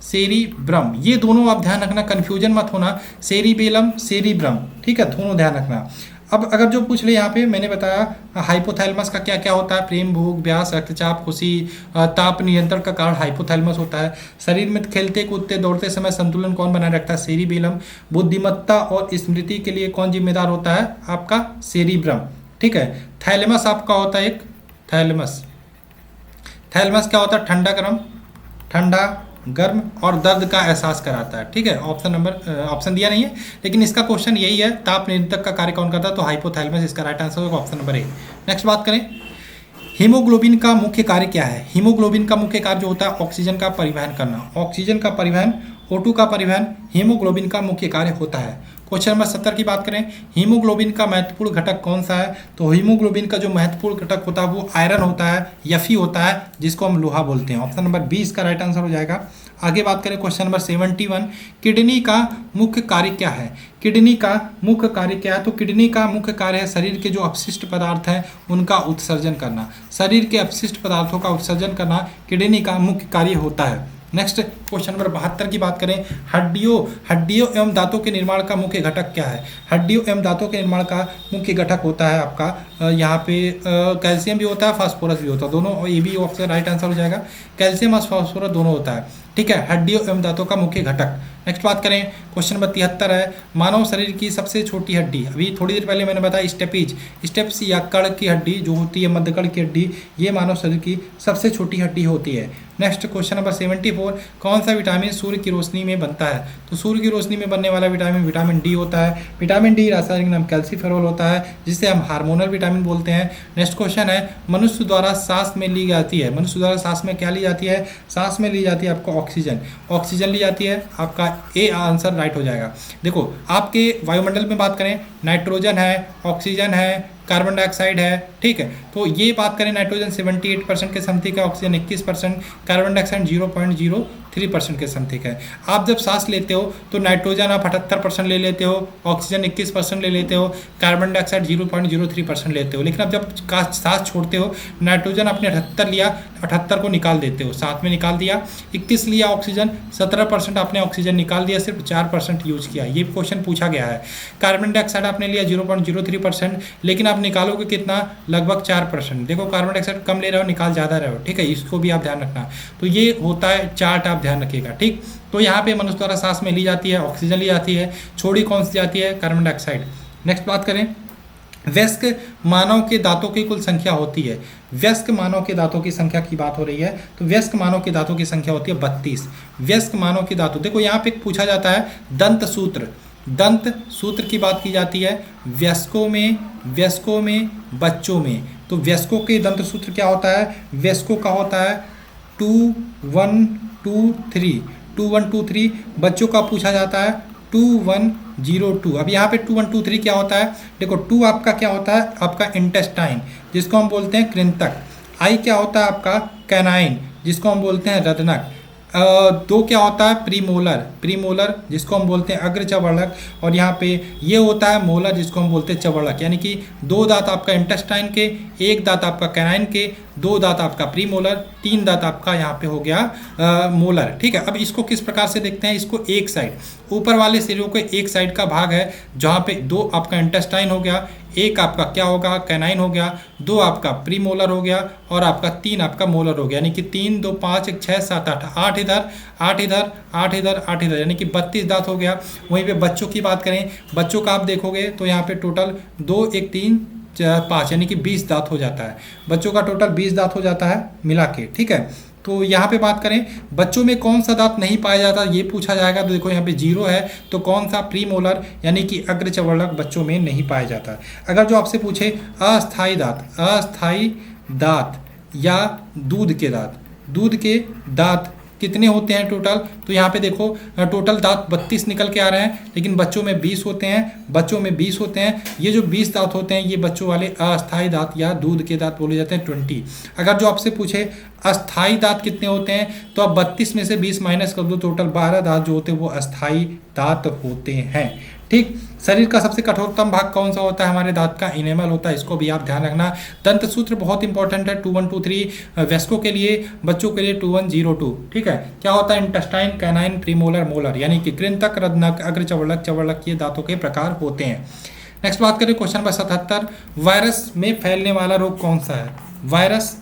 सेरिब्रम। ये दोनों आप ध्यान रखना, कंफ्यूजन मत होना, सेरिबेलम, सेरिब्रम, ठीक है, दोनों ध्यान रखना। अब अगर जो पूछ ले, यहाँ पे मैंने बताया हाइपोथैलेमस का क्या क्या होता है? प्रेम, भूख, प्यास, रक्तचाप, खुशी, ताप नियंत्रण का कारण हाइपोथैलेमस होता है। शरीर में खेलते कूदते दौड़ते समय संतुलन कौन बनाए रखता है? सेरिबेलम। बुद्धिमत्ता और स्मृति के लिए कौन जिम्मेदार होता है? आपका सेरिब्रम, ठीक है। थैलेमस आपका होता है एक थैलेमस क्या होता है? ठंडा गर्म और दर्द का एहसास कराता है, ठीक है। ऑप्शन दिया नहीं है, लेकिन इसका क्वेश्चन यही है, ताप नियंत्रक का कार्य कौन करता है? तो हाइपोथैलेमस इसका राइट आंसर होगा, ऑप्शन नंबर ए। नेक्स्ट बात करें, हीमोग्लोबिन का मुख्य कार्य क्या है? हीमोग्लोबिन का मुख्य कार्य जो होता है ऑक्सीजन का परिवहन करना, ऑक्सीजन का परिवहन, O2 का परिवहन हीमोग्लोबिन का मुख्य कार्य होता है। क्वेश्चन नंबर 70 की बात करें, हीमोग्लोबिन का महत्वपूर्ण घटक कौन सा है? तो हीमोग्लोबिन का जो महत्वपूर्ण घटक होता है वो आयरन होता है, Fe होता है, जिसको हम लोहा बोलते हैं। ऑप्शन नंबर 20 का राइट आंसर हो जाएगा। आगे बात करें क्वेश्चन नंबर 71, किडनी का मुख्य कार्य क्या है? किडनी का मुख्य कार्य क्या है? तो किडनी का मुख्य कार्य है शरीर के जो अपशिष्ट पदार्थ हैं उनका उत्सर्जन करना। शरीर के अपशिष्ट पदार्थों का उत्सर्जन करना किडनी का मुख्य कार्य होता है। नेक्स्ट क्वेश्चन नंबर 72 की बात करें, हड्डियों एवं दांतों के निर्माण का मुख्य घटक क्या है? हड्डियों एवं दांतों के निर्माण का मुख्य घटक होता है आपका यहाँ पे कैल्शियम भी होता है, फास्फोरस भी होता है, दोनों। ये भी ऑप्शन राइट आंसर हो जाएगा, कैल्शियम और फास्फोरस दोनों होता है, ठीक है, हड्डियों एवं दांतों का मुख्य घटक। नेक्स्ट बात करें, क्वेश्चन नंबर 73 है, मानव शरीर की सबसे छोटी हड्डी, अभी थोड़ी देर पहले मैंने बताया स्टेप्स या कड़ की हड्डी जो होती है, मध्यकड़ की हड्डी, ये मानव शरीर की सबसे छोटी हड्डी होती है। नेक्स्ट क्वेश्चन नंबर 74, कौन सा विटामिन सूर्य की रोशनी में बनता है? तो सूर्य की रोशनी में बनने वाला विटामिन डी होता है। विटामिन डी रासायनिक नाम कैल्सीफेरॉल होता है, जिसे हम हार्मोनल विटामिन बोलते हैं। नेक्स्ट क्वेश्चन है, मनुष्य द्वारा सांस में ली जाती है, मनुष्य द्वारा सांस में क्या ली जाती है? सांस में ली जाती है आपको ऑक्सीजन ली जाती है, आपका ए आंसर राइट हो जाएगा। देखो आपके वायुमंडल में बात करें, नाइट्रोजन है, ऑक्सीजन है, कार्बन डाइऑक्साइड है, ठीक है। तो ये बात करें नाइट्रोजन 78% के समथिंग है, ऑक्सीजन 21%, कार्बन डाइऑक्साइड 0.03% के समथिंग है। आप जब सांस लेते हो तो नाइट्रोजन आप 78% ले लेते हो, ऑक्सीजन 21% ले लेते हो, कार्बन डाइऑक्साइड 0.03% लेते हो। लेकिन अब जब सांस छोड़ते हो नाइट्रोजन आपने 78 लिया, 78 को निकाल देते हो, साथ में निकाल दिया, 21 लिया ऑक्सीजन, 17% आपने ऑक्सीजन निकाल दिया, सिर्फ 4% यूज किया। ये क्वेश्चन पूछा गया है। कार्बन डाइऑक्साइड आपने लिया 0.03%, लेकिन आप निकालोगे कितना, लगभग 4%। देखो कार्बन डाइऑक्साइड कम ले रहे हो, निकाल ज़्यादा रहे हो, ठीक है, इसको भी आप ध्यान रखना। तो ये होता है चार्ट, आप ध्यान रखिएगा, ठीक। तो यहाँ पे मनुष्य द्वारा सांस में ली जाती है, ऑक्सीजन ली जाती है, छोड़ी कौन सी जाती है, कार्बन डाइऑक्साइड। नेक्स्ट बात करें, वयस्क मानव के दांतों की कुल संख्या होती है। वयस्क मानव के दांतों की संख्या की बात हो रही है, तो वयस्क मानव के दांतों की संख्या होती है 32। वयस्क मानव के दांतों, देखो यहाँ पे पूछा जाता है दंत सूत्र, दंत सूत्र की बात की जाती है वयस्कों में, बच्चों में। तो वयस्कों के दंत सूत्र क्या होता है, वयस्कों का होता है 2 1 2 3, 2 1 2 3। बच्चों का पूछा जाता है 2 1 0 2। अब यहाँ पे 2 1 2 3 क्या होता है, देखो 2 आपका क्या होता है, आपका इंटेस्टाइन जिसको हम बोलते हैं कृंतक। आई क्या होता है आपका कैनाइन जिसको हम बोलते हैं रदनक। 2 क्या होता है, प्रीमोलर जिसको हम बोलते हैं अग्रचवर्णक। और यहाँ पे ये होता है मोलर जिसको हम बोलते हैं चवर्णक। यानी कि 2 दांत आपका इंटेस्टाइन के, 1 दांत आपका कैनाइन के, 2 दांत आपका प्रीमोलर, 3 दांत आपका यहाँ पे हो गया मोलर, ठीक है। अब इसको किस प्रकार से देखते हैं, इसको एक साइड, ऊपर वाले सिरों के एक साइड का भाग है जहाँ पे 2 आपका इंटेस्टाइन हो गया, 1 आपका क्या होगा कैनाइन हो गया, 2 आपका प्रीमोलर हो गया और आपका 3 आपका मोलर हो गया। यानी कि 3 2 5 1 6 7 8, 8 इधर 8 इधर 8 इधर 8 इधर, यानी कि 32 दांत हो गया। वहीं पे बच्चों की बात करें, बच्चों का आप देखोगे तो यहाँ पे टोटल 2 1 3 5 यानी कि 20 दांत हो जाता है। बच्चों का टोटल 20 दांत हो जाता है मिला के, ठीक है। तो यहाँ पे बात करें बच्चों में कौन सा दांत नहीं पाया जाता, ये पूछा जाएगा। तो देखो यहाँ पे 0 है, तो कौन सा, प्रीमोलर यानी कि अग्रचवर्णक बच्चों में नहीं पाया जाता। अगर जो आपसे पूछे अस्थाई दांत या दूध के दांत कितने होते हैं टोटल, तो यहाँ पे देखो टोटल दांत 32 निकल के आ रहे हैं, लेकिन बच्चों में 20 होते हैं। ये जो 20 दांत होते हैं ये बच्चों वाले अस्थाई दांत या दूध के दांत बोले जाते हैं 20। अगर जो आपसे पूछे अस्थाई दांत कितने होते हैं, तो आप 32 में से 20 माइनस कर दो, टोटल 12 दांत जो होते हैं वो अस्थाई दांत होते हैं, ठीक। शरीर का सबसे कठोरतम भाग कौन सा होता है, हमारे दांत का इनेमल होता है, इसको भी आप ध्यान रखना। दंत सूत्र बहुत इंपॉर्टेंट है, 2 1 2 3 वयस्कों के लिए, बच्चों के लिए 2 1 0 2, ठीक है। क्या होता है, इंटेस्टाइन, कैनाइन, प्रीमोलर, मोलर, यानी कि कृंतक, रदनक, अग्रचवर्णक, चवर्णक, ये दांतों के प्रकार होते हैं। नेक्स्ट बात करें क्वेश्चन नंबर 77, वायरस में फैलने वाला रोग कौन सा है। वायरस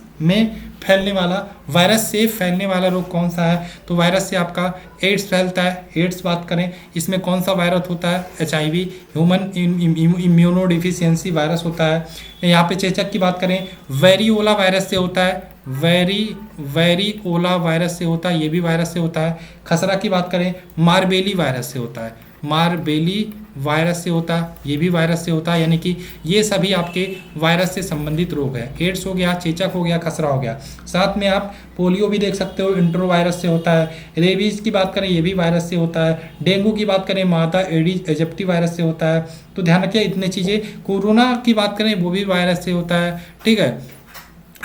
से फैलने वाला रोग कौन सा है, तो वायरस से आपका एड्स फैलता है। एड्स बात करें, इसमें कौन सा वायरस होता है, HIV ह्यूमन इम्यूनोडिफिशियंसी वायरस होता है। यहाँ पे चेचक की बात करें, वेरियोला वायरस से होता है, वेरियोला वायरस से होता है, ये भी वायरस से होता है। खसरा की बात करें, मारबेली वायरस से होता है, ये भी वायरस से होता है। यानी कि ये सभी आपके वायरस से संबंधित रोग है। एड्स हो गया, चेचक हो गया, खसरा हो गया। साथ में आप पोलियो भी देख सकते हो, इंट्रो वायरस से होता है। रेबीज की बात करें, ये भी वायरस से होता है। डेंगू की बात करें, मादा एडिस इजिप्टी वायरस से होता है। तो ध्यान रखिए इतनी चीज़ें। कोरोना की बात करें, वो भी वायरस से होता है, ठीक है।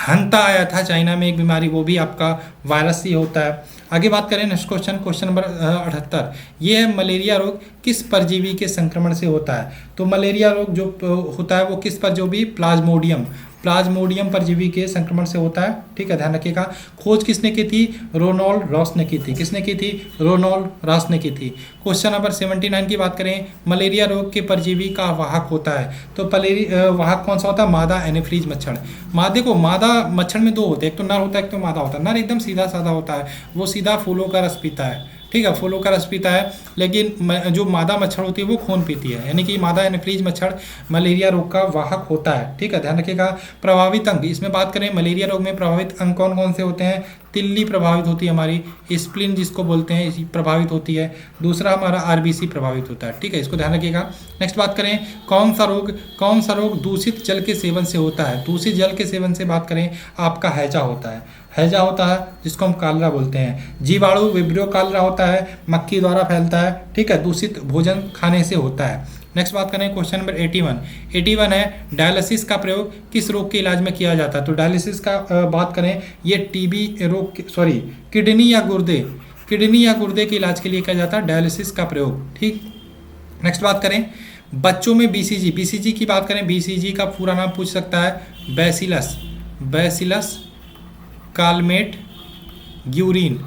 हंता आया था चाइना में एक बीमारी, वो भी आपका वायरस ही होता है। आगे बात करें नेक्स्ट क्वेश्चन नंबर 78, ये है मलेरिया रोग किस परजीवी के संक्रमण से होता है। तो मलेरिया रोग जो होता है वो किस पर, जो भी प्लाज्मोडियम परजीवी के संक्रमण से होता है, ठीक है, ध्यान रखिएगा। खोज किसने की थी, रोनाल्ड रॉस ने की थी। किसने की थी, रोनाल्ड रॉस ने की थी। क्वेश्चन नंबर 79 की बात करें, मलेरिया रोग के परजीवी का वाहक होता है, तो वाहक कौन सा होता है, मादा एनोफिलीज मच्छर। देखो मादा मच्छर में 2 होते हैं, एक तो नर होता है, एक तो मादा होता है। नर एकदम सीधा साधा होता है, वो सीधा फूलों का रस पीता है, ठीक है, फूलों का रस पीता है। लेकिन जो मादा मच्छर होती है वो खून पीती है, यानी कि मादा एनोफिलीज मच्छर मलेरिया रोग का वाहक होता है, ठीक है, ध्यान रखिएगा। प्रभावित अंग, इसमें बात करें मलेरिया रोग में प्रभावित अंग कौन कौन से होते हैं, तिल्ली प्रभावित होती है हमारी, स्प्लीन जिसको बोलते हैं इसी प्रभावित होती है। दूसरा हमारा RBC प्रभावित होता है, ठीक है, इसको ध्यान रखिएगा। नेक्स्ट बात करें, कौन सा रोग दूषित जल के सेवन से होता है। दूषित जल के सेवन से बात करें, आपका हैजा होता है, जिसको हम कालरा बोलते हैं। जीवाणु विब्रियो कालरा होता है, मक्खी द्वारा फैलता है, ठीक है, दूषित भोजन खाने से होता है। नेक्स्ट बात करें क्वेश्चन नंबर 81। 81 है डायलिसिस का प्रयोग किस रोग के इलाज में किया जाता है। तो डायलिसिस का बात करें, ये टीबी रोग, सॉरी किडनी या गुर्दे के इलाज के लिए किया जाता है डायलिसिस का प्रयोग। ठीक, नेक्स्ट बात करें बच्चों में बीसीजी की बात करें, बीसीजी का पूरा नाम पूछ सकता है बैसिलस कालमेट ग्यूरिन,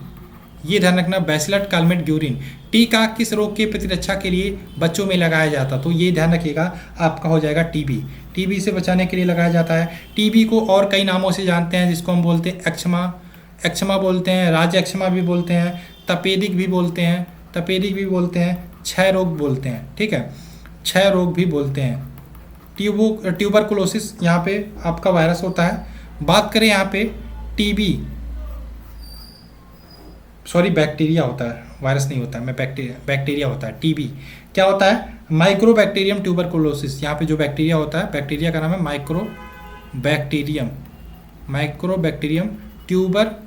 ये ध्यान रखना, बैसिलस कालमेट ग्यूरिन। टीका किस रोग की प्रतिरक्षा के लिए बच्चों में लगाया जाता, तो ये ध्यान रखिएगा आपका हो जाएगा टीबी से बचाने के लिए लगाया जाता है। टीबी को और कई नामों से जानते हैं, जिसको हम बोलते हैं एक्छमा बोलते हैं, राज एक्छमा भी बोलते हैं, तपेदिक भी बोलते हैं, क्षय रोग बोलते हैं। ठीक है, क्षय रोग भी बोलते हैं। ट्यूबरकुलोसिस यहाँ पे आपका वायरस होता है। बात करें यहाँ पे टीबी, सॉरी बैक्टीरिया होता है, वायरस नहीं होता है, मैं बैक्टीरिया होता है। टीबी क्या होता है, माइक्रोबैक्टीरियम ट्यूबरकुलोसिस। यहाँ पे जो बैक्टीरिया होता है, बैक्टीरिया का नाम है माइक्रोबैक्टीरियम ट्यूबरकुलोसिस,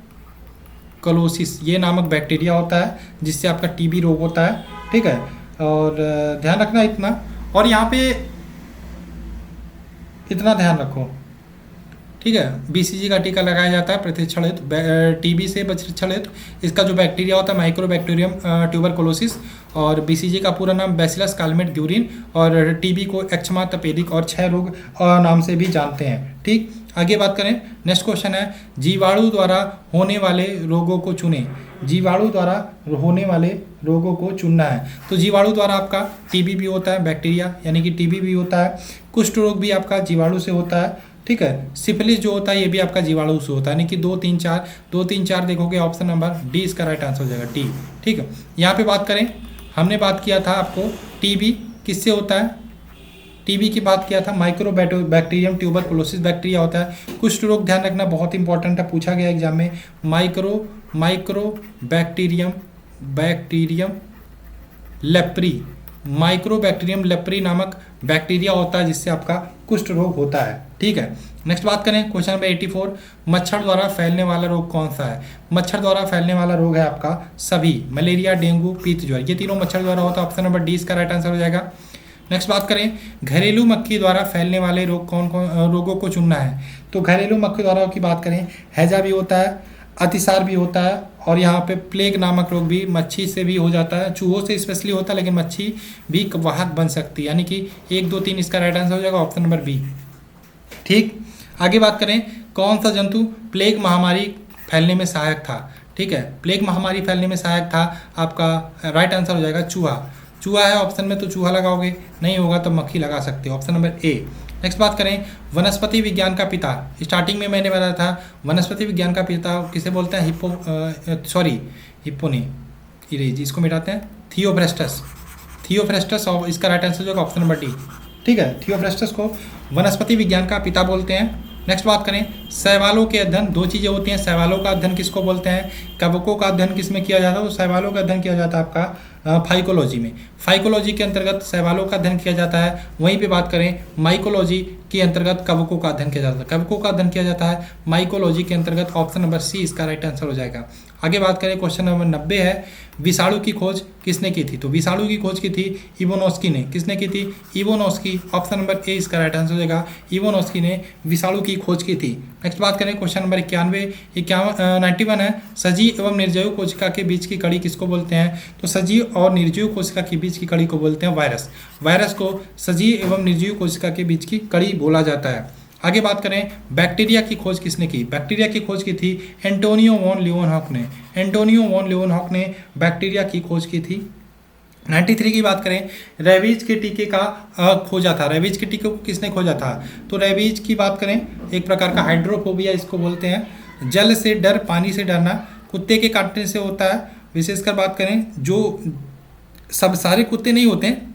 ये नामक बैक्टीरिया होता है जिससे आपका टीबी रोग होता है। ठीक है, और ध्यान रखना इतना, और यहाँ पे इतना ध्यान रखो। ठीक है, बीसीजी का टीका लगाया जाता है प्रतिरक्षण हेतु, टीबी से प्रतिरक्षण हेतु। इसका जो बैक्टीरिया होता है माइक्रोबैक्टीरियम ट्यूबरकुलोसिस, और बीसीजी का पूरा नाम बैसिलस कालमेट ग्यूरिन, और टीबी को एक्छमा, तपेदिक और क्षय रोग नाम से भी जानते हैं। ठीक, आगे बात करें, नेक्स्ट क्वेश्चन है जीवाणु द्वारा होने वाले रोगों को चुनें। जीवाणु द्वारा होने वाले रोगों को चुनना है। तो जीवाणु द्वारा आपका टीबी भी होता है, बैक्टीरिया यानी कि टीबी भी होता है, कुष्ठ रोग भी आपका जीवाणु से होता है। ठीक है, सिफिलिस जो होता है ये भी आपका जीवाणु से होता है, यानी कि 2, 3, 4 देखोगे, ऑप्शन नंबर डी इसका राइट आंसर हो जाएगा, डी। ठीक है, यहाँ पे बात करें, हमने बात किया था आपको टीबी किससे होता है, टीबी की बात किया था माइक्रोबैक्टीरियम ट्यूबरकुलोसिस बैक्टीरिया होता है। कुष्ठ रोग ध्यान रखना बहुत इंपॉर्टेंट है, पूछा गया एग्जाम में, माइक्रोबैक्टीरियम लेप्री नामक बैक्टीरिया होता है जिससे आपका कुष्ठ रोग होता है। ठीक है, नेक्स्ट बात करें क्वेश्चन नंबर 84। मच्छर द्वारा फैलने वाला रोग कौन सा है। मच्छर द्वारा फैलने वाला रोग है आपका सभी, मलेरिया, डेंगू, पीत ज्वर, ये तीनों मच्छर द्वारा होता है। ऑप्शन नंबर डी इसका राइट आंसर हो जाएगा। नेक्स्ट बात करें घरेलू मक्खी द्वारा फैलने वाले रोग कौन रोगों को चुनना है। तो घरेलू मक्खी द्वारा की बात करें, हैजा भी होता है, अतिसार भी होता है, और यहाँ पे प्लेग नामक रोग भी मच्छी से भी हो जाता है, चूहों से स्पेशली होता है, लेकिन मच्छी भी वाहक बन सकती है, यानी कि 1, 2, 3 इसका राइट आंसर हो जाएगा, ऑप्शन नंबर बी। ठीक, आगे बात करें कौन सा जंतु प्लेग महामारी फैलने में सहायक था। ठीक है, प्लेग महामारी फैलने में सहायक था, आपका राइट आंसर हो जाएगा चूहा है ऑप्शन में, तो चूहा लगाओगे, नहीं होगा तो मक्खी लगा सकते हो, ऑप्शन नंबर ए। नेक्स्ट बात करें वनस्पति विज्ञान का पिता, स्टार्टिंग में मैंने बताया था वनस्पति विज्ञान का पिता किसे बोलते हैं, हिप्पो नहीं, इरेज, इसको मिटाते हैं, थियोफ्रेस्टस, और इसका राइट आंसर जो है ऑप्शन नंबर डी। ठीक है, थियोफ्रेस्टस को वनस्पति विज्ञान का पिता बोलते हैं। नेक्स्ट बात करें शैवालों के अध्ययन, 2 चीज़ें होती हैं, शैवालों का अध्ययन किसको बोलते हैं, कवकों का अध्ययन किस में किया जाता है, तो शैवालों का अध्ययन किया जाता है आपका फाइकोलॉजी में। फाइकोलॉजी के अंतर्गत शैवालों का अध्ययन किया जाता है। वहीं पे बात करें माइकोलॉजी के अंतर्गत कवकों का अध्ययन किया जाता है, कवकों का अध्ययन किया जाता है माइकोलॉजी के अंतर्गत, ऑप्शन नंबर सी इसका राइट आंसर हो जाएगा। आगे बात करें क्वेश्चन नंबर 90 है विषाणु की खोज किसने की थी। तो विषाणु की खोज की थी इवोनोस्की ने, किसने की थी, इवोनोस्की, ऑप्शन नंबर ए इसका राइट आंसर हो जाएगा, इवोनोस्की ने विषाणु की खोज की थी। नेक्स्ट बात करें क्वेश्चन नंबर 91 है सजीव एवं निर्जीव कोशिका के बीच की कड़ी किसको बोलते हैं। तो सजीव और निर्जीव कोशिका के बीच की कड़ी को बोलते हैं वायरस। वायरस को सजीव एवं निर्जीव कोशिका के बीच की कड़ी बोला जाता है। आगे बात करें बैक्टीरिया की खोज किसने की। बैक्टीरिया की खोज की थी एंटोनियो वॉन लियोनहॉक ने। एंटोनियो वॉन लियोनहॉक ने बैक्टीरिया की खोज की थी। 93 की बात करें रेबीज के टीके का खोजा था। रेबीज के टीके को किसने खोजा था। तो रेबीज की बात करें एक प्रकार का हाइड्रोफोबिया इसको बोलते हैं, जल से डर, पानी से डरना, कुत्ते के काटने से होता है। विशेषकर बात करें जो सब सारे कुत्ते नहीं होते हैं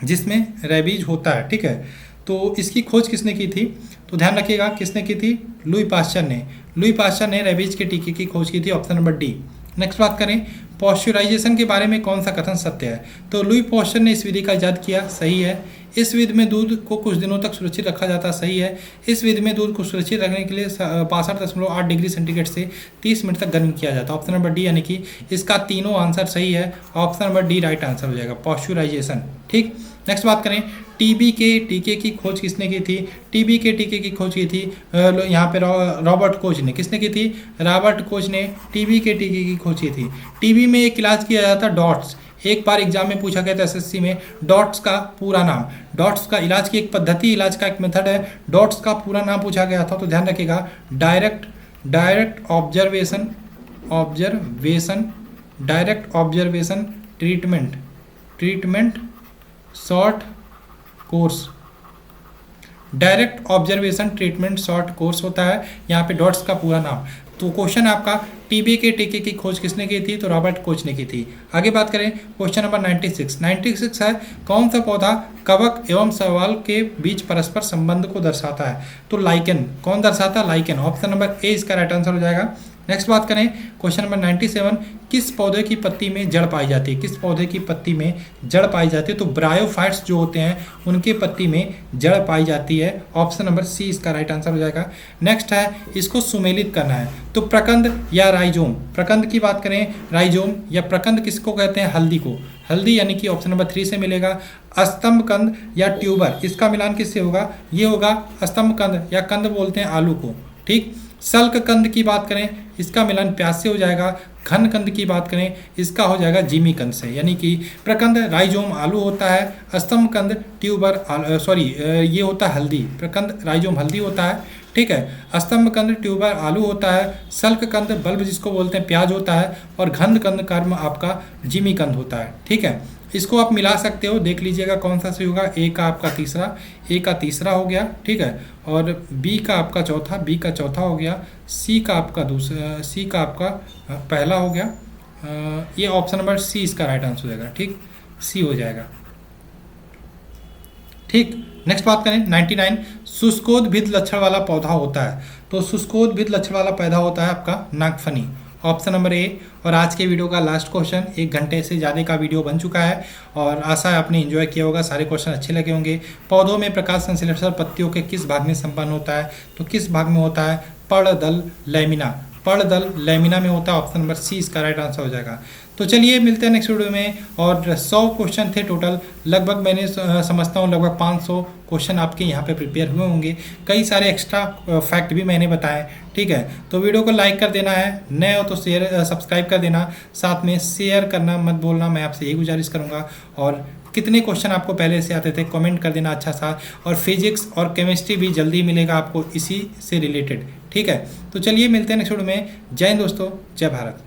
जिसमें रेबीज होता है, ठीक है। तो इसकी खोज किसने की थी, तो ध्यान रखिएगा किसने की थी, लुई पाश्चर ने। लुई पाश्चर ने रेबीज के टीके की खोज की थी, ऑप्शन नंबर डी। नेक्स्ट बात करें पॉस्चराइजेशन के बारे में कौन सा कथन सत्य है? तो लुई पॉस्चर ने इस विधि का इजाद किया, सही है। इस विधि में दूध को कुछ दिनों तक सुरक्षित रखा जाता, सही है। इस विधि में दूध को सुरक्षित रखने के लिए 65.8 डिग्री सेंटीग्रेड से 30 मिनट तक गर्म किया जाता है। ऑप्शन नंबर डी यानी कि इसका तीनों आंसर सही है। Option number D right answer हो जाएगा, पॉस्चराइजेशन। ठीक, नेक्स्ट बात करें टीबी के टीके की खोज किसने की थी? टीबी के टीके की खोज की थी यहाँ पे रॉबर्ट कोच ने। किसने की थी? रॉबर्ट कोच ने टीबी के टीके की खोज की थी। टीबी में एक इलाज किया जाता डॉट्स। एक बार एग्जाम में पूछा गया था एसएससी में, डॉट्स का पूरा नाम। डॉट्स का इलाज की एक पद्धति, इलाज का एक मेथड है। डॉट्स का पूरा नाम पूछा गया था, तो ध्यान रखिएगा direct observation treatment short course. Direct observation treatment short course होता है यहाँ पे डॉट्स का पूरा नाम। तो क्वेश्चन आपका टीबी के टीके की खोज किसने की थी? तो रॉबर्ट कोच ने की थी। आगे बात करें क्वेश्चन नंबर 96 है कौन सा पौधा कवक एवं शैवाल के बीच परस्पर संबंध को दर्शाता है? तो लाइकेन। कौन दर्शाता है? लाइकेन। ऑप्शन नंबर ए इसका राइट आंसर हो जाएगा। नेक्स्ट बात करें क्वेश्चन नंबर 97 किस पौधे की पत्ती में जड़ पाई जाती है? किस पौधे की पत्ती में जड़ पाई जाती है? तो ब्रायोफाइट्स जो होते हैं उनके पत्ती में जड़ पाई जाती है। ऑप्शन नंबर सी इसका राइट आंसर हो जाएगा। नेक्स्ट है इसको सुमेलित करना है, तो प्रकंद या राइजोम। प्रकंद की बात करें, राइजोम या प्रकंद किसको कहते हैं? हल्दी को। हल्दी यानी कि ऑप्शन नंबर 3 से मिलेगा। स्तंभकंद या ट्यूबर, इसका मिलान किससे होगा? ये होगा स्तंभकंद या कंद बोलते हैं आलू को। ठीक, सल्क कंद की बात करें, इसका मिलान प्याज से हो जाएगा। घन कंद की बात करें, इसका हो जाएगा जिमी कंद से। यानी कि प्रकंद राइजोम आलू होता है, स्तंभ कंद ट्यूबर ये होता है हल्दी। प्रकंद राइजोम हल्दी होता है, ठीक है। स्तंभ कंद ट्यूबर आलू होता है, सल्क कंद बल्ब जिसको बोलते हैं प्याज होता है, और घन कंद कर्म आपका जिमी कंद होता है। ठीक है, इसको आप मिला सकते हो, देख लीजिएगा कौन सा सही होगा। ए का तीसरा हो गया, ठीक है, और बी का आपका चौथा हो गया, सी का आपका पहला हो गया। ये ऑप्शन नंबर सी इसका राइट आंसर हो जाएगा। ठीक, सी हो जाएगा। ठीक, नेक्स्ट बात करें 99 शुष्कोद्भिद लक्षण वाला पौधा होता है। तो शुष्कोद्भिद लक्षण वाला पौधा होता है आपका नागफनी। Option number A. और आज के वीडियो का लास्ट क्वेश्चन, 1 घंटे से ज़्यादा का वीडियो बन चुका है और आशा है आपने एंजॉय किया होगा, सारे क्वेश्चन अच्छे लगे होंगे। पौधों में प्रकाश संश्लेषण पत्तियों के किस भाग में संपन्न होता है? तो किस भाग में होता है? पर्णदल लैमिना में होता है। ऑप्शन नंबर सी इसका राइट आंसर हो जाएगा। तो चलिए मिलते हैं नेक्स्ट वीडियो में। और 100 क्वेश्चन थे टोटल, लगभग मैंने समझता हूँ लगभग 500 क्वेश्चन आपके यहाँ पे प्रिपेयर हुए होंगे। कई सारे एक्स्ट्रा फैक्ट भी मैंने बताए, ठीक है। तो वीडियो को लाइक कर देना है, नए हो तो सब्सक्राइब कर देना, साथ में शेयर करना मत बोलना, मैं आपसे यही गुजारिश करूँगा। और कितने क्वेश्चन आपको पहले से आते थे कमेंट कर देना अच्छा सा। और फिजिक्स और केमिस्ट्री भी जल्दी मिलेगा आपको इसी से रिलेटेड, ठीक है। तो चलिए मिलते हैं नेक्स्ट वीडियो में। जय हिंद दोस्तों, जय भारत।